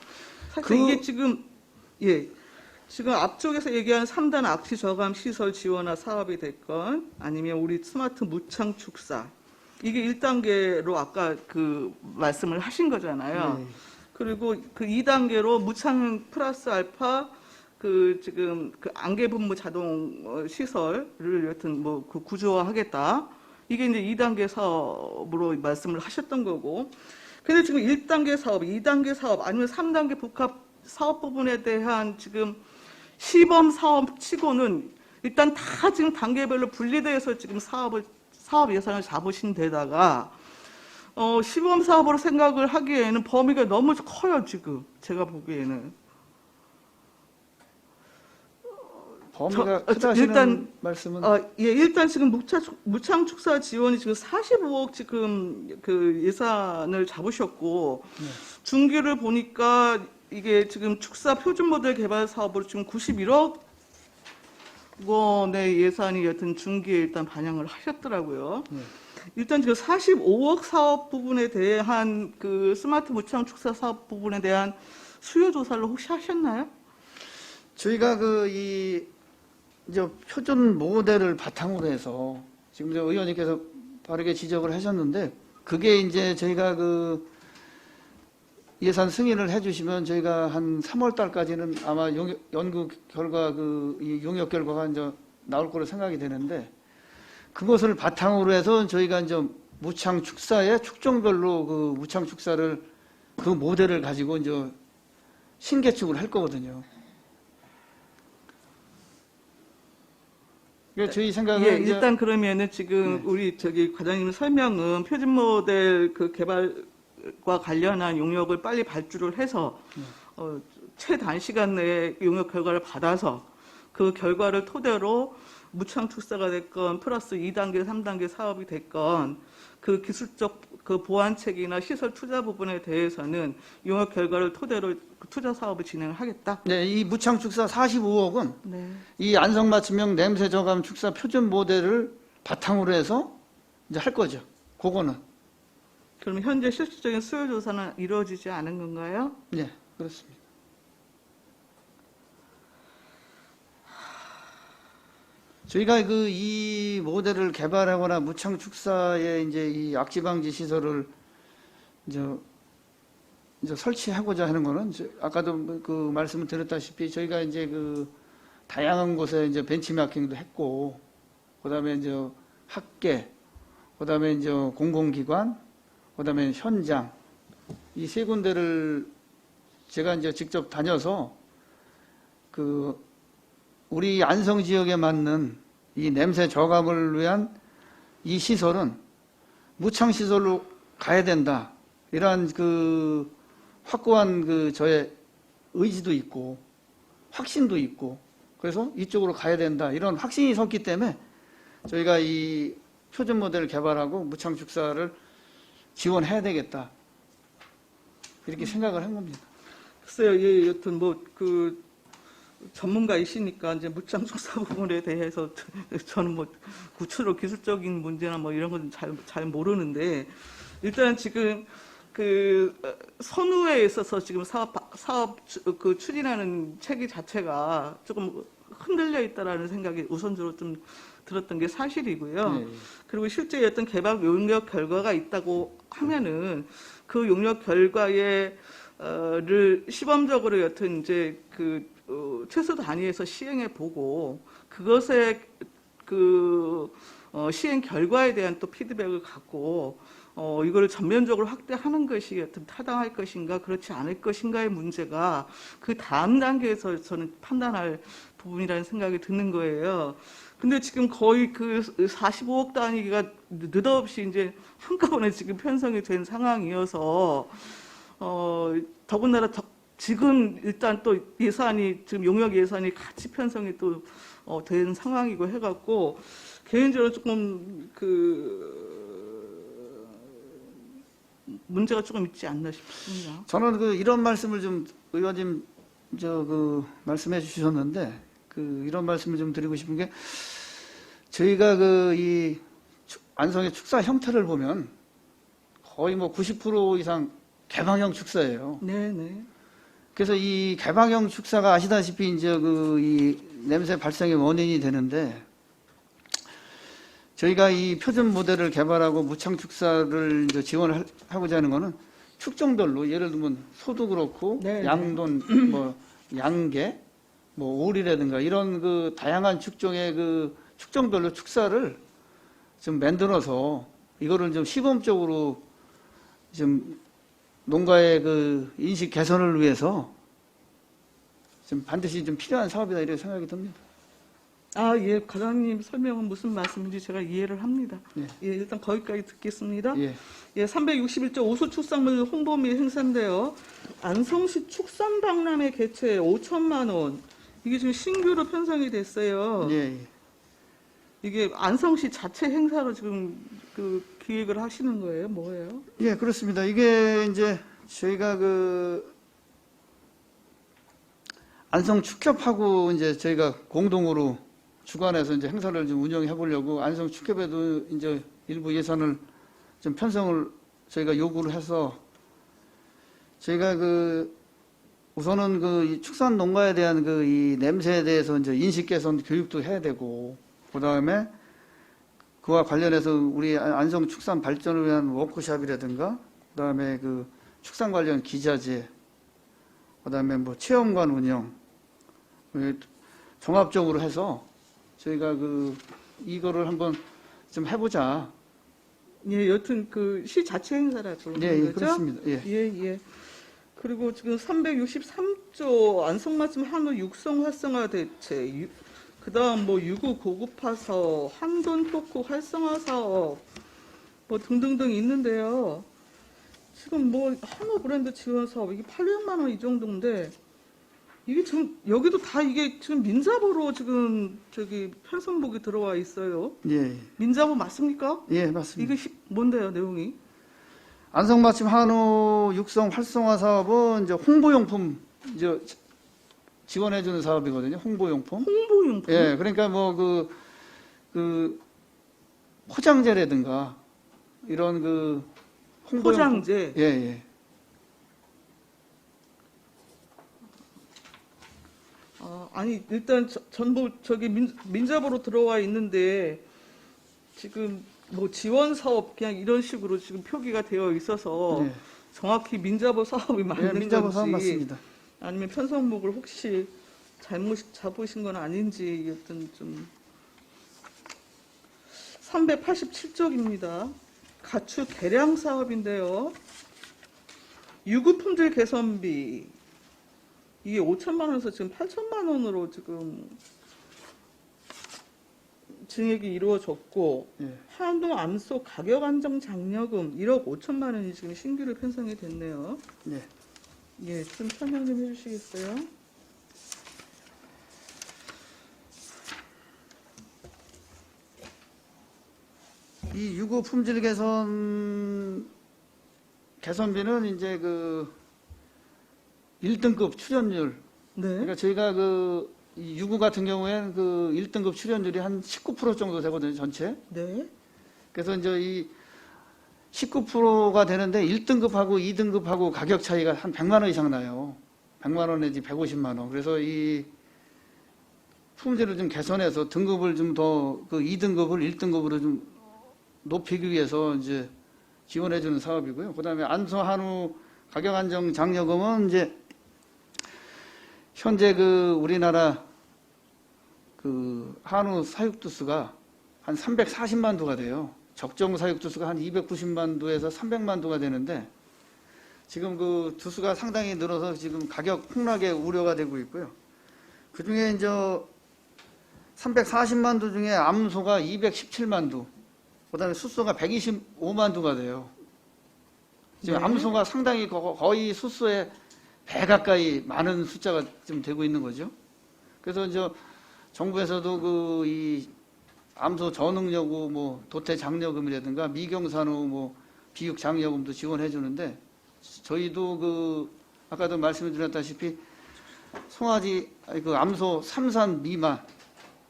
사실 이게 지금 지금 앞쪽에서 얘기한 3단 악취 저감 시설 지원화 사업이 됐건 아니면 우리 스마트 무창 축사 이게 1단계로 아까 그 말씀을 하신 거잖아요. 그리고 그 2단계로 무창 플러스 알파 그 지금 그 안개 분무 자동 시설을 여튼 뭐 그 구조화하겠다. 이게 이제 2단계 사업으로 말씀을 하셨던 거고. 근데 지금 1단계 사업, 2단계 사업 아니면 3단계 복합 사업 부분에 대한 지금 시범 사업 치고는 일단 다 지금 단계별로 분리돼서 지금 사업 예산을 잡으신 데다가 시범 사업으로 생각을 하기에는 범위가 너무 커요, 지금. 제가 보기에는. 범위가 크다시는 일단, 말씀은 예, 일단 지금 무창 축사 지원이 지금 45억 지금 그 예산을 잡으셨고, 중기를 보니까 이게 지금 축사 표준 모델 개발 사업으로 지금 91억 원의 예산이 여튼 중기에 일단 반영을 하셨더라고요. 일단 지금 45억 사업 부분에 대한 그 스마트 무창 축사 사업 부분에 대한 수요 조사를 혹시 하셨나요? 저희가 이제 표준 모델을 바탕으로 해서 지금 저 의원님께서 바르게 지적을 하셨는데 그게 이제 저희가 그 예산 승인을 해주시면 저희가 한 3월 달까지는 아마 연구 결과 이 용역 결과가 이제 나올 거로 생각이 되는데 그것을 바탕으로 해서 저희가 이제 무창 축사의 축종별로 그 무창 축사를 그 모델을 가지고 이제 신개축을 할 거거든요. 저희 생각은 예, 일단 그러면은 지금 네. 우리 저기 과장님 설명은 표준 모델 그 개발과 관련한 용역을 빨리 발주를 해서 최단시간 내에 용역 결과를 받아서 그 결과를 토대로 무창 축사가 됐건 플러스 2단계, 3단계 사업이 됐건 그 기술적 그 보완책이나 시설 투자 부분에 대해서는 용역 결과를 토대로 그 투자 사업을 진행을 하겠다. 네, 이 무창 축사 45억은 네. 이 안성 맞춤형 냄새 저감 축사 표준 모델을 바탕으로 해서 이제 할 거죠. 그거는. 그럼 현재 실질적인 수요 조사는 이루어지지 않은 건가요? 네, 그렇습니다. 저희가 이 모델을 개발하거나 무창 축사에 이제 이 악취 방지 시설을 이제 설치하고자 하는 거는 아까도 그 말씀을 드렸다시피 저희가 이제 그 다양한 곳에 이제 벤치마킹도 했고 그다음에 이제 학계, 그다음에 이제 공공기관, 그다음에 현장 이 세 군데를 제가 이제 직접 다녀서 그 우리 안성 지역에 맞는 이 냄새 저감을 위한 이 시설은 무창 시설로 가야 된다. 이러한 그 확고한 그 저의 의지도 있고 확신도 있고 그래서 이쪽으로 가야 된다. 이런 확신이 섰기 때문에 저희가 이 표준 모델을 개발하고 무창 축사를 지원해야 되겠다. 이렇게 생각을 한 겁니다. 글쎄요, 예, 여튼 뭐 그 전문가이시니까 이제 무창 축사 부분에 대해서 저는 뭐 구체로 기술적인 문제나 뭐 이런 건 잘 모르는데 일단 지금 그 선후에 있어서 지금 사업 그 추진하는 체계 자체가 조금 흔들려 있다라는 생각이 우선적으로 좀 들었던 게 사실이고요. 네. 그리고 실제 어떤 개발 용역 결과가 있다고 하면은 그 용역 결과에 를 시범적으로 여튼 이제 그 최소 단위에서 시행해 보고 그것의 그 시행 결과에 대한 또 피드백을 갖고 이걸 전면적으로 확대하는 것이 여튼 타당할 것인가 그렇지 않을 것인가의 문제가 그 다음 단계에서 저는 판단할 부분이라는 생각이 드는 거예요. 근데 지금 거의 그 45억 단위가 느닷없이 이제 한꺼번에 지금 편성이 된 상황이어서 더군다나 지금 일단 또 예산이 지금 용역 예산이 같이 편성이 또 된 상황이고 해갖고 개인적으로 조금 그 문제가 조금 있지 않나 싶습니다. 저는 이런 말씀을 좀 의원님 말씀해 주셨는데 이런 말씀을 좀 드리고 싶은 게 저희가 이 안성의 축사 형태를 보면 거의 뭐 90% 이상 개방형 축사예요. 네네. 그래서 이 개방형 축사가 아시다시피 이제 이 냄새 발생의 원인이 되는데, 저희가 이 표준 모델을 개발하고 무창 축사를 이제 지원하고자 하는 거는 축종별로, 예를 들면 소도 그렇고 네, 양돈, 뭐 양계, 뭐 오리라든가 이런 그 다양한 축종의 그 축종별로 축사를 좀 만들어서 이거를 좀 시범적으로 좀 농가의 그 인식 개선을 위해서 좀 반드시 좀 필요한 사업이다 이렇게 생각이 듭니다. 아, 예, 과장님 설명은 무슨 말씀인지 제가 이해를 합니다. 예. 예, 일단 거기까지 듣겠습니다. 예. 예, 361조 오수축산물 홍보 및 행사인데요. 안성시 축산박람회 개최 5천만 원. 이게 지금 신규로 편성이 됐어요. 예, 예. 이게 안성시 자체 행사로 지금 그 기획을 하시는 거예요? 뭐예요? 예, 그렇습니다. 이게 이제 저희가 그 안성 축협하고 이제 저희가 공동으로 주관해서 이제 행사를 좀 운영해 보려고 안성 축협에도 이제 일부 예산을 좀 편성을 저희가 요구를 해서 저희가 그 우선은 그 축산 농가에 대한 그 이 냄새에 대해서 이제 인식 개선 교육도 해야 되고, 그 다음에 그와 관련해서 우리 안성 축산 발전을 위한 워크숍이라든가, 그 다음에 그 축산 관련 기자재, 그 다음에 뭐 체험관 운영, 종합적으로 해서 저희가 그 이거를 한번 좀 해보자. 예, 여튼 그 시 자체 행사라죠. 예, 예, 거죠? 그렇습니다. 예. 예, 예. 그리고 지금 363조 안성맞춤 한우 육성 활성화 대책, 그다음 뭐 유구 고급화 사업, 한돈 토크 활성화 사업, 뭐 등등등 있는데요. 지금 뭐 한우 브랜드 지원 사업 이게 800만 원 이 정도인데, 이게 지금 여기도 다 이게 지금 민자보로 지금 저기 편성목이 들어와 있어요. 예, 민자보 맞습니까? 예, 맞습니다. 이게 뭔데요, 내용이? 안성맞춤 한우 육성 활성화 사업은 이제 홍보용품 이제 지원해주는 사업이거든요. 홍보용품. 홍보용품? 예, 그러니까 뭐 그 포장재라든가 이런 그 홍보용품. 포장재. 예, 예. 아니 일단 전부 저기 민자보로 들어와 있는데 지금 뭐 지원 사업 그냥 이런 식으로 지금 표기가 되어 있어서 네. 정확히 민자보 사업이 맞는 예, 민자보 사업 건지 맞습니다. 아니면 편성목을 혹시 잘못 잡으신 건 아닌지 여튼 좀 387쪽입니다. 가축 개량 사업인데요. 유구 품질 개선비 이게 5천만 원에서 지금 8천만 원으로 지금 증액이 이루어졌고, 예. 한동 암소 가격 안정 장려금 1억 5천만 원이 지금 신규로 편성이 됐네요. 예. 예, 좀 설명 좀 해주시겠어요? 이 유구 품질 개선비는 이제 그 1등급 출연율. 네. 그러니까 저희가 이 유구 같은 경우에는 그 1등급 출연율이 한 19% 정도 되거든요, 전체. 네. 그래서 이제 이 19%가 되는데 1등급하고 2등급하고 가격 차이가 한 100만 원 이상 나요. 100만 원 내지 150만 원. 그래서 이 품질을 좀 개선해서 등급을 좀 더 그 2등급을 1등급으로 좀 높이기 위해서 이제 지원해 주는 사업이고요. 그다음에 안소 한우 가격 안정 장려금은 이제 현재 그 우리나라 그 한우 사육 두수가 한 340만 두가 돼요. 적정 사육 두수가 한 290만 두에서 300만 두가 되는데 지금 그 두수가 상당히 늘어서 지금 가격 폭락에 우려가 되고 있고요. 그 중에 이제 340만 두 중에 암소가 217만 두, 그다음에 수소가 125만 두가 돼요. 지금 네. 암소가 상당히 거의 수소의 배 가까이 많은 숫자가 좀 되고 있는 거죠. 그래서 이제 정부에서도 그 이 암소 저능여구 뭐 도태 장려금이라든가 미경산후 뭐 비육 장려금도 지원해 주는데 저희도 그 아까도 말씀드렸다시피 송아지 그 암소 3산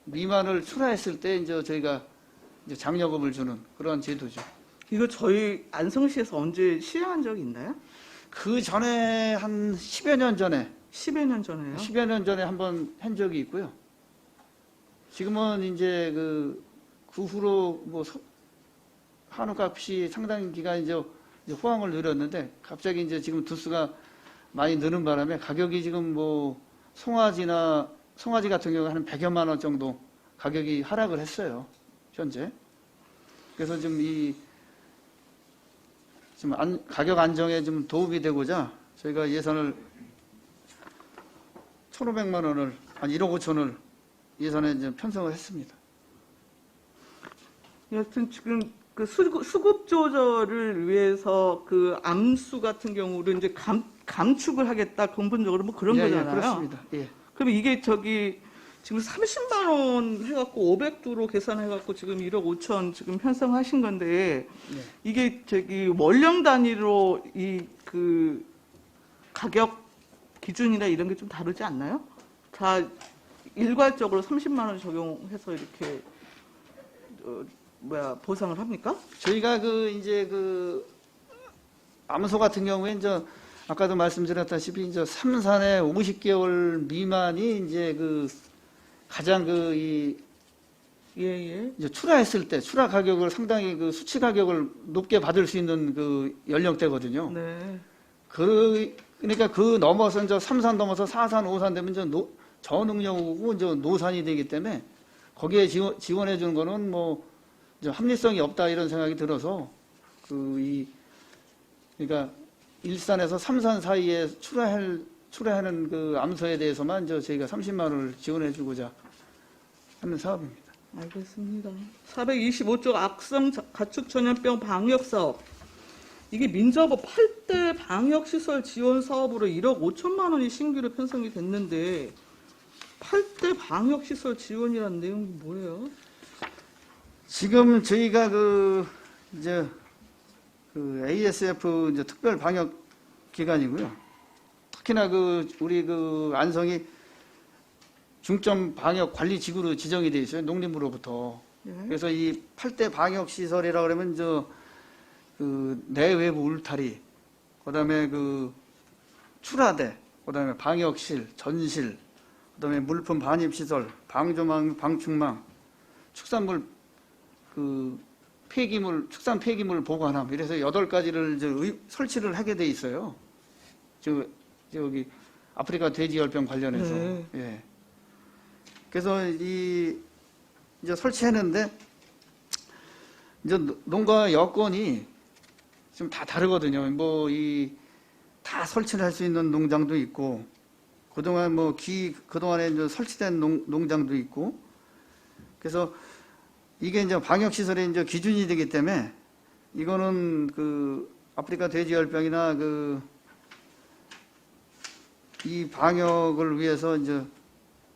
미만을 출하했을 때 이제 저희가 이제 장려금을 주는 그런 제도죠. 이거 저희 안성시에서 언제 시행한 적이 있나요? 그 전에 한 10여 년 전에 10여 년 전에요. 10여 년 전에 한번 한 적이 있고요. 지금은 이제 그 후로 뭐 한우값이 상당 기간 이제 호황을 누렸는데 갑자기 이제 지금 두수가 많이 느는 바람에 가격이 지금 뭐 송아지 같은 경우 한 100여만 원 정도 가격이 하락을 했어요. 현재. 그래서 지금 가격 안정에 좀 도움이 되고자 저희가 예산을 1,500만 원을 한 1억 5천을 예산에 이제 편성을 했습니다. 여튼 지금 그 수급 조절을 위해서 그 암수 같은 경우를 이제 감축을 하겠다 근본적으로 뭐 그런 예, 거잖아요. 예, 그렇습니다. 예. 그럼 이게 지금 30만 원 해갖고 500두로 계산해갖고 지금 1억 5천 지금 편성하신 건데 네. 이게 원령 단위로 그 가격 기준이나 이런 게 좀 다르지 않나요? 다 일괄적으로 30만 원 적용해서 이렇게 보상을 합니까? 저희가 이제 암소 같은 경우에 이제 아까도 말씀드렸다시피 이제 3산에 50개월 미만이 이제 가장 이제 출하했을 때 출하 가격을 상당히 수치 가격을 높게 받을 수 있는 연령대거든요. 네. 그러니까 넘어서 이제 3산 넘어서 4산, 5산 되면 이제 저능력이고 이제 노산이 되기 때문에 거기에 지원해 주는 거는 뭐 이제 합리성이 없다 이런 생각이 들어서 그러니까 1산에서 3산 사이에 출하하는 암소에 대해서만 저희가 30만 원을 지원해 주고자 하는 사업입니다. 알겠습니다. 425조 악성 가축 전염병 방역 사업. 이게 민자법 8대 방역시설 지원 사업으로 1억 5천만 원이 신규로 편성이 됐는데 8대 방역시설 지원이라는 내용이 뭐예요? 지금 저희가 ASF 이제 특별 방역 기관이고요. 특히나 우리 안성이 중점 방역 관리 지구로 지정이 돼 있어요. 농림부로부터. 예. 그래서 이 8대 방역 시설이라 그러면 내외부 울타리, 그다음에 출하대, 그다음에 방역실, 전실, 그다음에 물품 반입 시설, 방조망, 방충망, 축산물 축산 폐기물 보관함 이래서 8가지를 이제 설치를 하게 돼 있어요. 저기 아프리카 돼지열병 관련해서. 네. 예. 그래서 이제 설치했는데 이제 농가 여건이 좀 다 다르거든요. 다 설치를 할 수 있는 농장도 있고 그동안 그동안에 이제 설치된 농장도 있고 그래서 이게 이제 방역시설의 이제 기준이 되기 때문에 이거는 아프리카 돼지열병이나 이 방역을 위해서 이제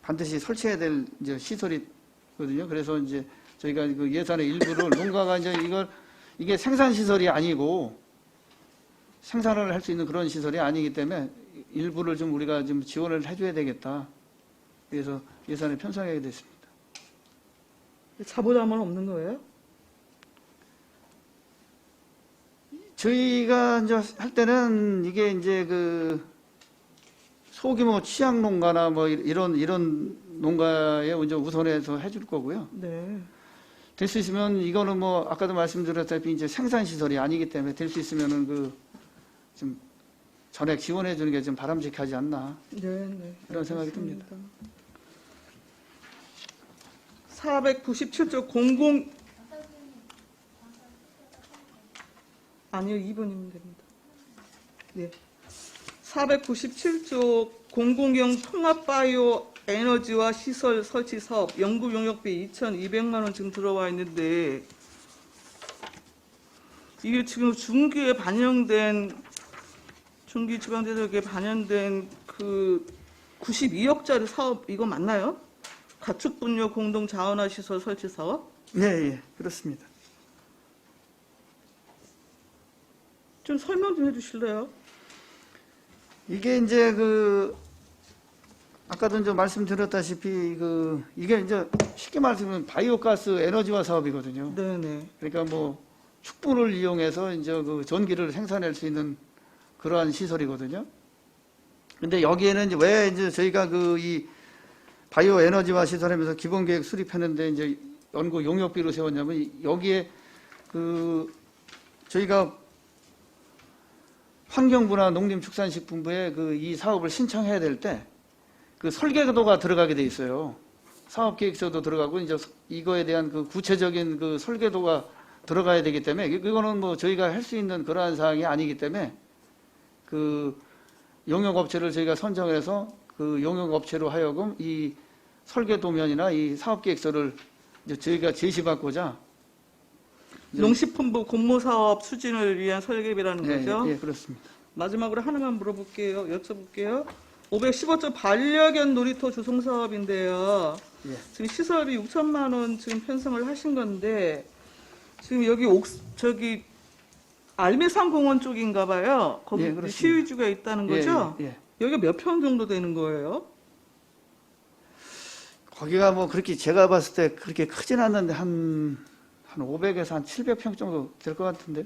반드시 설치해야 될 이제 시설이거든요. 그래서 이제 저희가 예산의 일부를 농가가 이제 이게 생산시설이 아니고 생산을 할 수 있는 그런 시설이 아니기 때문에 일부를 좀 우리가 좀 지원을 해줘야 되겠다. 그래서 예산을 편성하게 됐습니다. 자부담은 없는 거예요? 저희가 이제 할 때는 이게 이제 소규모 취약 농가나 뭐 이런 농가에 이제 우선해서 해줄 거고요. 네. 될 수 있으면 이거는 뭐 아까도 말씀드렸다시피 이제 생산 시설이 아니기 때문에 될 수 있으면은 좀 전액 지원해 주는 게 좀 바람직하지 않나 네. 그런 생각이 듭니다. 497조 아니요, 2번이면 됩니다. 네. 497조 공공형 통합 바이오 에너지와 시설 설치 사업 연구 용역비 2,200만 원 지금 들어와 있는데 이게 지금 중기 지방제도에 반영된 92억짜리 사업 이거 맞나요? 가축 분뇨 공동 자원화 시설 설치 사업? 네, 그렇습니다. 좀 설명 좀 해주실래요? 이게 이제 아까도 이제 말씀드렸다시피 이게 이제 쉽게 말하면 바이오가스 에너지화 사업이거든요. 네네. 그러니까 뭐 축분을 이용해서 이제 전기를 생산할 수 있는 그러한 시설이거든요. 근데 여기에는 이제 왜 이제 저희가 그 이 바이오 에너지화 시설하면서 기본 계획 수립했는데 이제 연구 용역비로 세웠냐면 여기에 그 저희가 환경부나 농림축산식품부에 그 이 사업을 신청해야 될 때 그 설계도가 들어가게 돼 있어요. 사업계획서도 들어가고 이제 이거에 대한 그 구체적인 그 설계도가 들어가야 되기 때문에 이거는 뭐 저희가 할 수 있는 그러한 사항이 아니기 때문에 그 용역업체를 저희가 선정해서 그 용역업체로 하여금 이 설계도면이나 이 사업계획서를 이제 저희가 제시받고자 농식품부 공모사업 추진을 위한 설계비라는 거죠? 예, 그렇습니다. 마지막으로 하나만 물어볼게요. 여쭤볼게요. 515조 반려견 놀이터 조성 사업인데요. 예. 지금 시설비 6천만 원 지금 편성을 하신 건데 지금 여기 저기 알미산 공원 쪽인가 봐요. 거기 예, 그렇습니다. 시유주가 있다는 거죠? 예, 예. 여기가 몇 평 정도 되는 거예요? 거기가 뭐 그렇게 제가 봤을 때 그렇게 크진 않는데 한 500에서 한 700평 정도 될 것 같은데.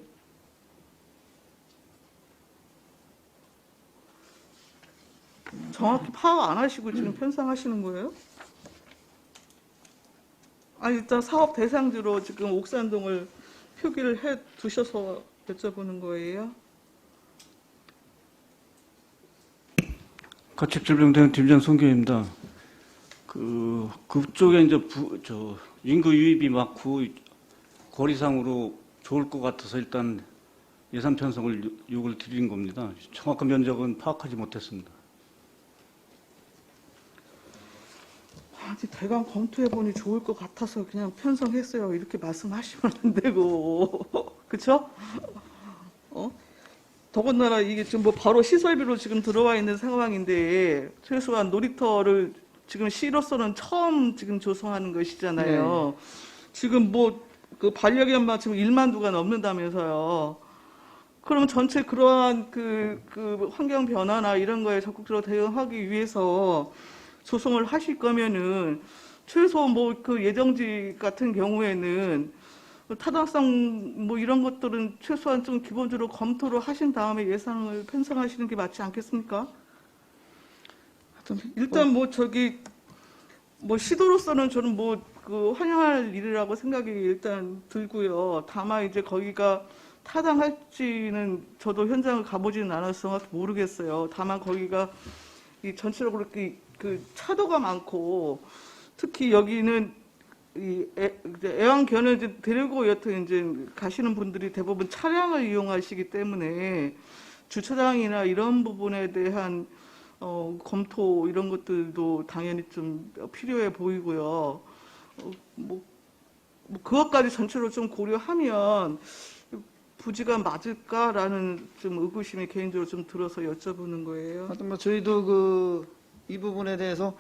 정확히 파악 안 하시고 지금 편성하시는 거예요? 아니 일단 사업 대상지로 지금 옥산동을 표기를 해 두셔서 여쭤보는 거예요. 가책질병대응 팀장 송교입니다. 그쪽에 이제 인구 유입이 많고 거리상으로 좋을 것 같아서 일단 예산 편성을 요구를 드린 겁니다. 정확한 면적은 파악하지 못했습니다. 아니 대강 검토해보니 좋을 것 같아서 그냥 편성했어요. 이렇게 말씀하시면 안 되고 그쵸? 더군다나 이게 지금 뭐 바로 시설비로 지금 들어와 있는 상황인데 최소한 놀이터를 지금 시로서는 처음 지금 조성하는 것이잖아요. 네. 지금 뭐 그 반려견만 지금 1만 두가 넘는다면서요. 그럼 전체 그러한 그 환경 변화나 이런 거에 적극적으로 대응하기 위해서 조성을 하실 거면은 최소 뭐 그 예정지 같은 경우에는 타당성 뭐 이런 것들은 최소한 좀 기본적으로 검토를 하신 다음에 예산을 편성하시는 게 맞지 않겠습니까? 일단 뭐 저기 뭐 시도로서는 저는 뭐 그 환영할 일이라고 생각이 일단 들고요. 다만 이제 거기가 타당할지는 저도 현장을 가보지는 않아서 모르겠어요. 다만 거기가 이 전체적으로 이렇게 그 차도가 많고 특히 여기는 이 애완견을 이제 데리고 여튼 이제 가시는 분들이 대부분 차량을 이용하시기 때문에 주차장이나 이런 부분에 대한 검토 이런 것들도 당연히 좀 필요해 보이고요. 뭐 그것까지 전체로 좀 고려하면 부지가 맞을까라는 좀 의구심이 개인적으로 좀 들어서 여쭤보는 거예요. 하여튼 뭐 저희도 이 부분에 대해서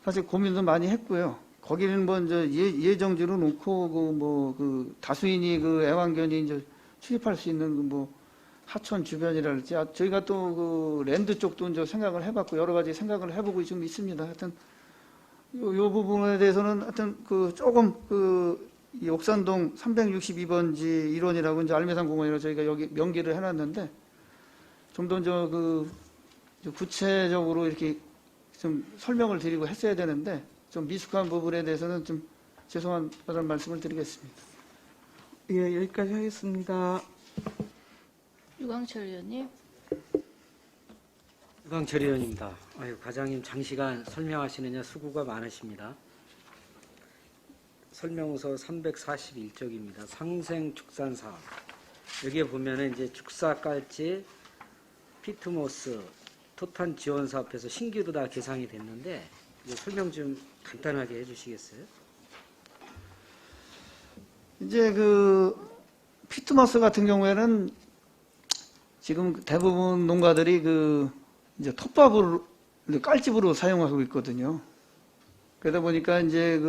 사실 고민도 많이 했고요. 거기는 뭐 이제 예정지로 놓고 다수인이 그 애완견이 이제 출입할 수 있는 뭐 하천 주변이랄지 저희가 또 그 랜드 쪽도 이제 생각을 해봤고 여러 가지 생각을 해보고 좀 있습니다. 하여튼 요 부분에 대해서는 하여튼 조금 이 옥산동 362번지 1원이라고 이제 알미산 공원이라고 저희가 여기 명기를 해놨는데 좀 더 구체적으로 이렇게 좀 설명을 드리고 했어야 되는데 좀 미숙한 부분에 대해서는 좀 죄송하다는 말씀을 드리겠습니다. 예, 여기까지 하겠습니다. 유광철 의원님. 유광철 의원입니다. 과장님 장시간 설명하시느냐 수고가 많으십니다. 설명서 341쪽입니다. 상생축산사업. 여기에 보면은 이제 축사 깔지, 피트모스, 토탄 지원 사업에서 신규로 다 개상이 됐는데 설명 좀 간단하게 해주시겠어요? 이제 피트모스 같은 경우에는 지금 대부분 농가들이 이제 톱밥을 깔집으로 사용하고 있거든요. 그러다 보니까 이제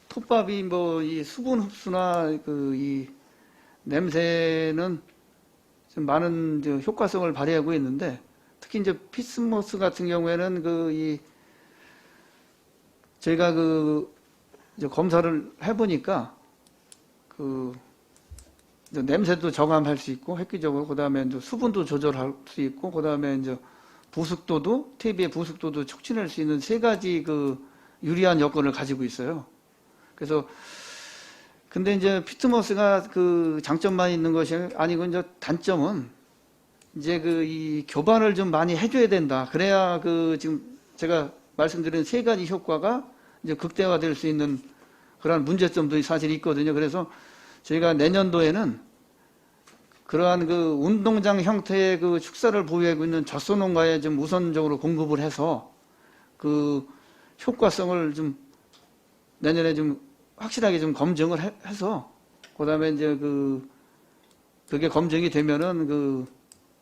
톱밥이 뭐 이 수분 흡수나 이 냄새는 좀 많은 이제 효과성을 발휘하고 있는데 특히 이제 피트모스 같은 경우에는 저희가 이제 검사를 해보니까 이제 냄새도 저감할 수 있고 획기적으로 그다음에 이제 수분도 조절할 수 있고 그다음에 이제 부숙도도 TB의 부숙도도 촉진할 수 있는 세 가지 그 유리한 여건을 가지고 있어요. 그래서 근데 이제 피트모스가 그 장점만 있는 것이 아니고 이제 단점은 이제 그 이 교반을 좀 많이 해줘야 된다. 그래야 그 지금 제가 말씀드린 세 가지 효과가 이제 극대화될 수 있는 그러한 문제점도 사실 있거든요. 그래서 저희가 내년도에는 그러한 그 운동장 형태의 그 축사를 보유하고 있는 젖소농가에 좀 우선적으로 공급을 해서 그 효과성을 좀 내년에 좀 확실하게 좀 검증을 해서 그다음에 이제 그게 검증이 되면은 그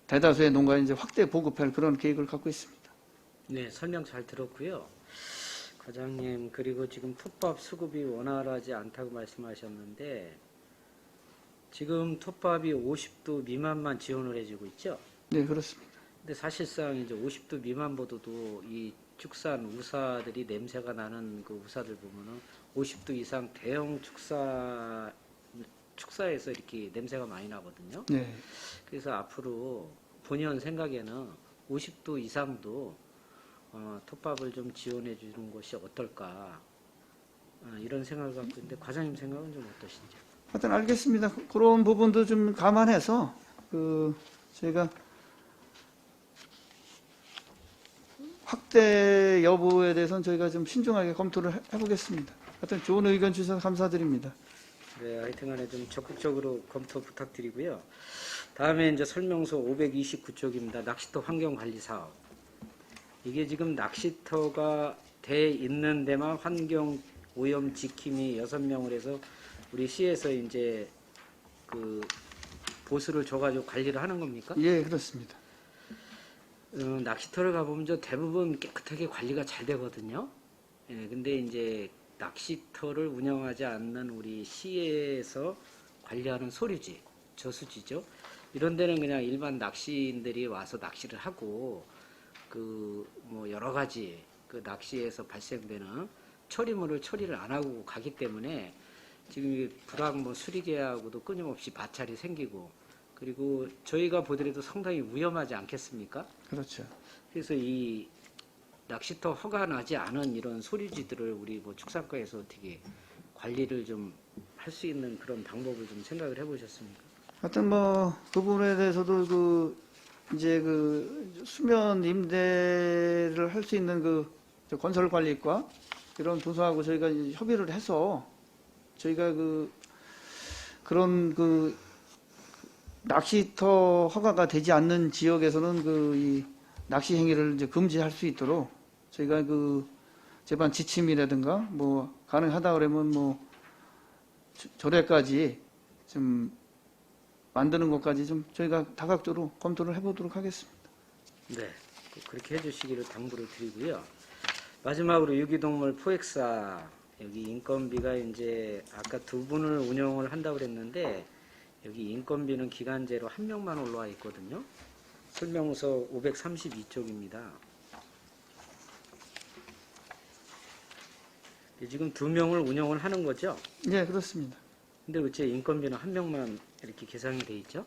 대다수의 농가에 이제 확대 보급할 그런 계획을 갖고 있습니다. 네, 설명 잘 들었고요. 과장님, 그리고 지금 톱밥 수급이 원활하지 않다고 말씀하셨는데 지금 톱밥이 50도 미만만 지원을 해주고 있죠? 네, 그렇습니다. 근데 사실상 이제 50도 미만보다도 이 축산 우사들이 냄새가 나는 그 우사들 보면은 50도 이상 대형 축사에서 이렇게 냄새가 많이 나거든요. 네. 그래서 앞으로 본의원 생각에는 50도 이상도 톱밥을 좀 지원해 주는 것이 어떨까 이런 생각을 갖고 있는데 과장님 생각은 좀 어떠신지? 하여튼 알겠습니다. 그런 부분도 좀 감안해서 저희가 확대 여부에 대해서는 저희가 좀 신중하게 검토를 해보겠습니다. 하여튼 좋은 의견 주셔서 감사드립니다. 네, 하여튼간에 좀 적극적으로 검토 부탁드리고요. 다음에 이제 설명서 529쪽입니다. 낚시터 환경관리 사업. 이게 지금 낚시터가 돼 있는 데만 환경 오염 지킴이 6명을 해서 우리 시에서 이제 그 보수를 줘가지고 관리를 하는 겁니까? 예, 그렇습니다. 낚시터를 가보면 저 대부분 깨끗하게 관리가 잘 되거든요. 예, 근데 이제 낚시터를 운영하지 않는 우리 시에서 관리하는 소류지, 저수지죠. 이런 데는 그냥 일반 낚시인들이 와서 낚시를 하고 뭐 여러 가지 그 낚시에서 발생되는 처리물을 처리를 안 하고 가기 때문에 지금 불황 뭐 수리계하고도 끊임없이 마찰이 생기고 그리고 저희가 보더라도 상당히 위험하지 않겠습니까? 그렇죠. 그래서 이 낚시터 허가 나지 않은 이런 소류지들을 우리 뭐 축산과에서 어떻게 관리를 좀 할 수 있는 그런 방법을 좀 생각을 해보셨습니까? 하여튼 뭐 그 부분에 대해서도 이제 수면 임대를 할 수 있는 저 건설관리과 이런 부서하고 저희가 이제 협의를 해서 저희가 그런 낚시터 허가가 되지 않는 지역에서는 이 낚시 행위를 이제 금지할 수 있도록 저희가 제반 지침이라든가 뭐 가능하다 그러면 뭐 조례까지 좀 만드는 것까지 좀 저희가 다각도로 검토를 해보도록 하겠습니다. 네, 그렇게 해주시기를 당부를 드리고요. 마지막으로 유기동물 포획사 여기 인건비가 이제 아까 2분을 운영을 한다고 그랬는데 여기 인건비는 기간제로 1명만 올라와 있거든요. 설명서 532쪽입니다. 지금 2명을 운영을 하는 거죠? 네, 그렇습니다. 근데 어째 인건비는 1명만 이렇게 계상이 돼 있죠?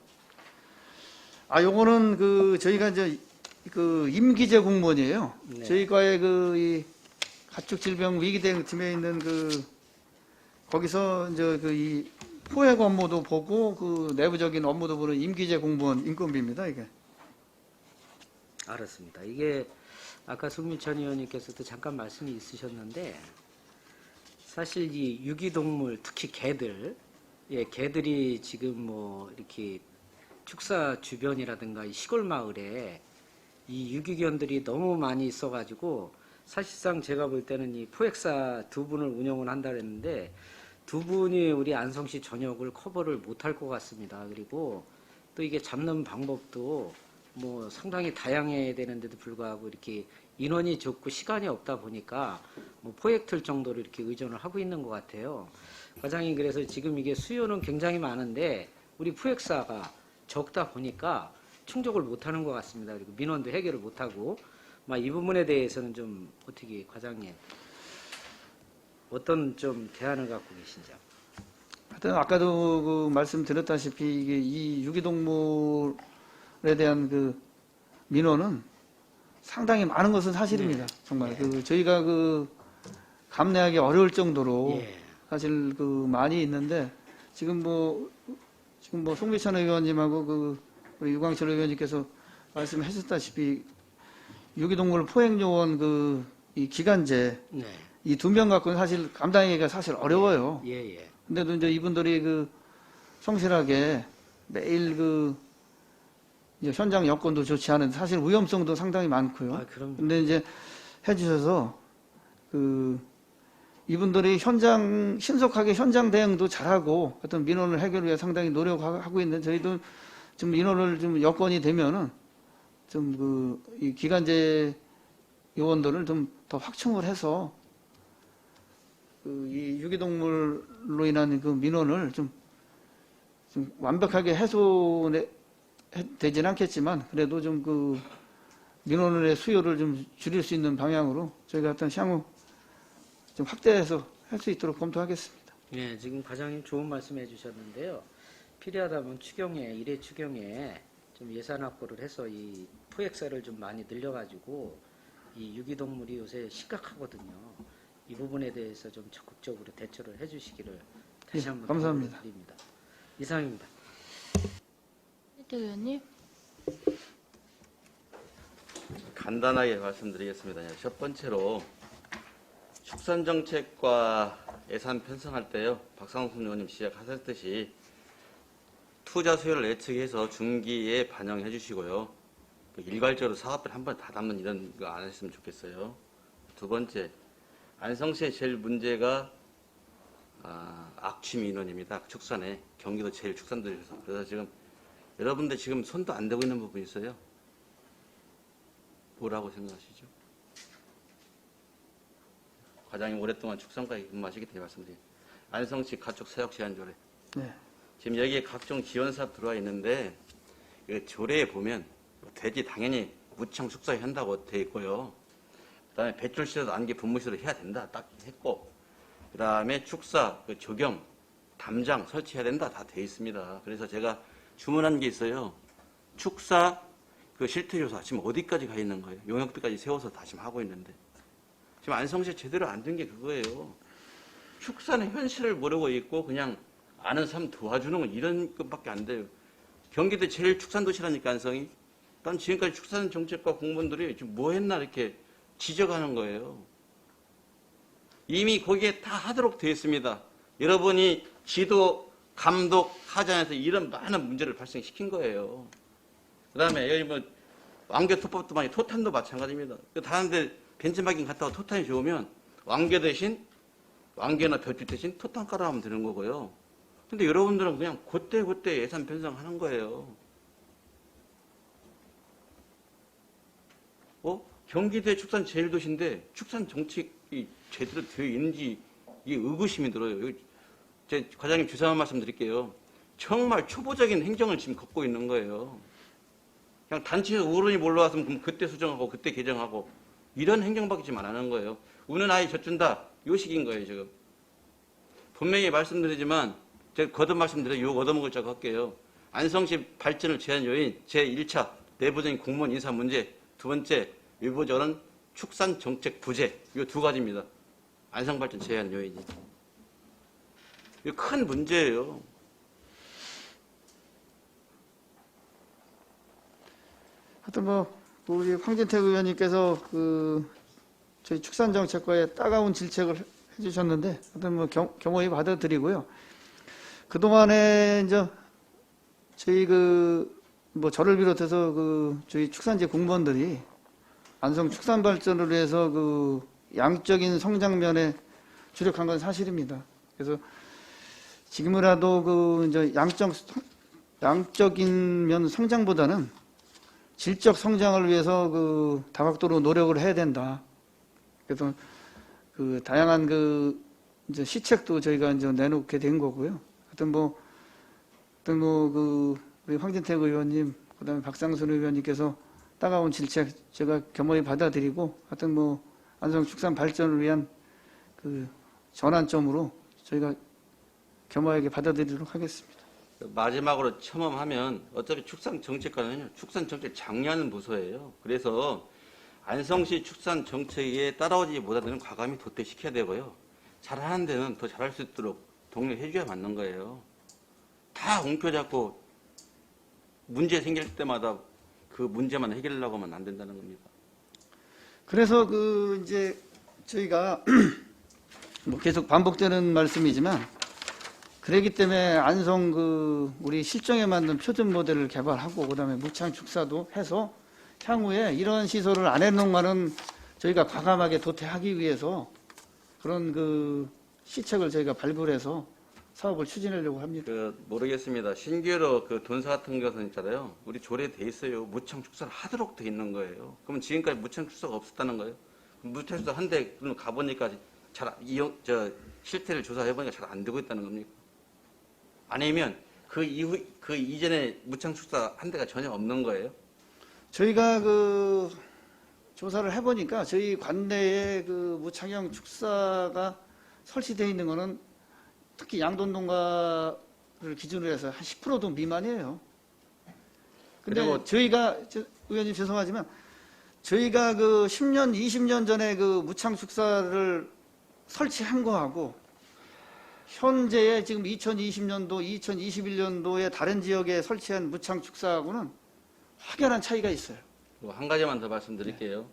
요거는 저희가 이제 임기제 공무원이에요. 네. 저희과의 이 가축질병 위기대응팀에 있는 거기서 이제 이 포획 업무도 보고 내부적인 업무도 보는 임기제 공무원 인건비입니다, 이게. 알았습니다. 이게 아까 송민찬 의원님께서도 잠깐 말씀이 있으셨는데 사실 이 유기동물 특히 개들 개들이 지금 뭐 이렇게 축사 주변이라든가 이 시골 마을에 이 유기견들이 너무 많이 있어가지고 사실상 제가 볼 때는 이 포획사 2분을 운영을 한다 그랬는데 2분이 우리 안성시 전역을 커버를 못할 것 같습니다. 그리고 또 이게 잡는 방법도 뭐 상당히 다양해야 되는데도 불구하고 이렇게 인원이 적고 시간이 없다 보니까 뭐 포획틀 정도로 이렇게 의존을 하고 있는 것 같아요. 과장님, 그래서 지금 이게 수요는 굉장히 많은데 우리 포획사가 적다 보니까 충족을 못하는 것 같습니다. 그리고 민원도 해결을 못하고 이 부분에 대해서는 좀 어떻게 과장님 어떤 좀 대안을 갖고 계신지요? 하여튼 아까도 말씀드렸다시피 이게 이 유기동물에 대한 민원은 상당히 많은 것은 사실입니다. 네. 정말 네. 저희가 감내하기 어려울 정도로 예. 사실 많이 있는데 지금 뭐 송미찬 의원님하고 우리 유광철 의원님께서 말씀하셨다시피 유기동물 포획요원 이 기간제 네. 이 2명 갖고는 사실 감당하기가 사실 어려워요. 예, 예. 근데도 이제 이분들이 성실하게 매일 이제 현장 여건도 좋지 않은데 사실 위험성도 상당히 많고요. 아, 그럼 근데 이제 해주셔서 이분들이 신속하게 현장 대응도 잘하고 어떤 민원을 해결을 위해 상당히 노력하고 있는데 저희도 좀 민원을 좀 여건이 되면은 좀 이 기간제 요원들을 좀 더 확충을 해서 이 유기동물로 인한 민원을 좀 완벽하게 되진 않겠지만 그래도 좀 민원의 수요를 좀 줄일 수 있는 방향으로 저희가 어떤 향후 좀 확대해서 할 수 있도록 검토하겠습니다. 네, 지금 과장님 좋은 말씀 해주셨는데요. 필요하다면 일회 추경에 좀 예산 확보를 해서 이 포획사를 좀 많이 늘려가지고 이 유기동물이 요새 심각하거든요. 이 부분에 대해서 좀 적극적으로 대처를 해주시기를 다시 예, 한번 감사합니다. 드립니다. 이상입니다. 이태 의원님. 간단하게 말씀드리겠습니다. 첫 번째로 축산정책과 예산 편성할 때요. 박상순 의원님 시작하셨듯이 투자 수요를 예측해서 중기에 반영해 주시고요. 일괄적으로 사업비를 한 번에 다 담는 이런 거 안 했으면 좋겠어요. 두 번째, 안성시의 제일 문제가 악취 민원입니다. 축산에 경기도 제일 축산도에서 그래서 지금 여러분들 지금 손도 안 대고 있는 부분이 있어요. 뭐라고 생각하시죠? 과장님 오랫동안 축산과에 근무하시기 때문에 말씀드립니다. 안성시 가축 사육 제한 조례. 네. 지금 여기에 각종 지원 사업 들어와 있는데 그 조례에 보면 돼지 당연히 무창 축사한다고 돼 있고요. 그다음에 배출 시설도 안개 분무 시설을 해야 된다 딱 했고, 그다음에 축사 조경 담장 설치해야 된다 다 돼 있습니다. 그래서 제가 주문한 게 있어요. 축사 실태 조사 지금 어디까지 가 있는 거예요? 용역비까지 세워서 다 지금 하고 있는데 지금 안성시에 제대로 안 된 게 그거예요. 축사는 현실을 모르고 있고 그냥 아는 사람 도와주는 건 이런 것밖에 안 돼요. 경기도 제일 축산도시라니까 안성이. 난 지금까지 축산 정책과 공무원들이 지금 뭐 했나 이렇게 지적하는 거예요. 이미 거기에 다 하도록 되어 있습니다. 여러분이 지도, 감독, 하지 않아서 이런 많은 문제를 발생시킨 거예요. 그 다음에 여기 왕개 토법도 많이, 토탄도 마찬가지입니다. 다른 데 벤치마킹 갔다가 토탄이 좋으면 왕개 대신, 왕개나 벼주 대신 토탄 깔아하면 되는 거고요. 근데 여러분들은 그냥 그때 예산 편성하는 거예요. 경기도의 축산 제일 도시인데 축산 정책이 제대로 되어 있는지 이게 의구심이 들어요. 제 과장님 죄송한 말씀 드릴게요. 정말 초보적인 행정을 지금 걷고 있는 거예요. 그냥 단체에서 어른이 몰려왔으면 그럼 그때 수정하고 그때 개정하고 이런 행정밖에 지금 안 하는 거예요. 우는 아이 젖준다. 요 식인 거예요 지금. 분명히 말씀드리지만 제가 거듭 말씀드려 욕 얻어먹을 자고 할게요. 안성시 발전을 제한 요인 제1차 내부적인 공무원 인사 문제, 두 번째 외부적인 축산 정책 부재, 이 두 가지입니다. 안성 발전 제한 요인이. 이거 큰 문제예요. 하여튼 우리 황진택 의원님께서 저희 축산 정책과의 따가운 질책을 해주셨는데 하여튼 겸허히 받아들이고요. 그동안에 이제 저희 저를 비롯해서 저희 축산지 공무원들이 안성 축산 발전을 위해서 양적인 성장면에 주력한 건 사실입니다. 그래서 지금이라도 이제 양적인 면 성장보다는 질적 성장을 위해서 다각도로 노력을 해야 된다. 그래서 다양한 이제 시책도 저희가 이제 내놓게 된 거고요. 하여튼 우리 황진택 의원님, 그다음에 박상순 의원님께서 따가운 질책 제가 겸허히 받아들이고 하여튼 안성 축산 발전을 위한 전환점으로 저희가 겸허하게 받아들이도록 하겠습니다. 마지막으로 첨언하면 어차피 축산 정책과는요, 축산 정책 장려하는 부서예요. 그래서 안성시 축산 정책에 따라오지 못하는 데는 과감히 도태시켜야 되고요. 잘하는 데는 더 잘할 수 있도록 독려를 해줘야 맞는 거예요. 다 옹표잡고 문제 생길 때마다 그 문제만 해결하려고 하면 안 된다는 겁니다. 그래서 이제 저희가 뭐 계속 반복되는 말씀이지만 그러기 때문에 안성 우리 실정에 맞는 표준 모델을 개발하고 그다음에 무창 축사도 해서 향후에 이런 시설을 안 해놓은 거는 저희가 과감하게 도태하기 위해서 그런 시책을 저희가 발굴해서 사업을 추진하려고 합니다. 모르겠습니다. 신규로 돈사 같은 것은 있잖아요. 우리 조례에 돼 있어요. 무창 축사를 하도록 돼 있는 거예요. 그럼 지금까지 무창 축사가 없었다는 거예요. 무창 축사 한데 가보니까 실태를 조사해보니까 잘 안 되고 있다는 겁니까? 아니면 그 이전에 무창 축사 한 대가 전혀 없는 거예요? 저희가 조사를 해보니까 저희 관내에 무창형 축사가 설치되어 있는 거는 특히 양돈농가를 기준으로 해서 한 10%도 미만이에요. 근데 그리고 저희가, 의원님 죄송하지만, 저희가 10년, 20년 전에 무창 축사를 설치한 거하고, 현재의 지금 2020년도, 2021년도에 다른 지역에 설치한 무창 축사하고는 확연한 차이가 있어요. 한 가지만 더 말씀드릴게요.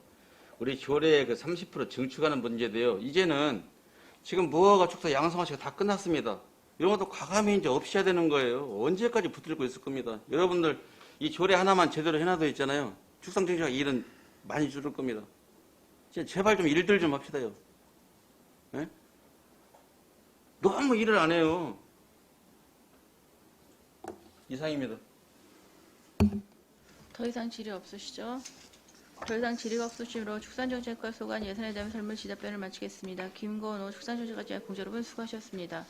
우리 조례의 30% 증축하는 문제도요. 이제는 지금 무허가 축사 양성화시가 다 끝났습니다. 이런 것도 과감히 이제 없이 해야 되는 거예요. 언제까지 붙들고 있을 겁니다. 여러분들 이 조례 하나만 제대로 해놔도 있잖아요. 축산정책 일은 많이 줄을 겁니다. 제발 좀 일들 좀 합시다요. 네? 너무 일을 안 해요. 이상입니다. 더 이상 질의 없으시죠? 더 이상 질의가 없으시므로 축산정책과 소관 예산에 대한 설문 지답변을 마치겠습니다. 김건호 축산정책과 공조 여러분 수고하셨습니다.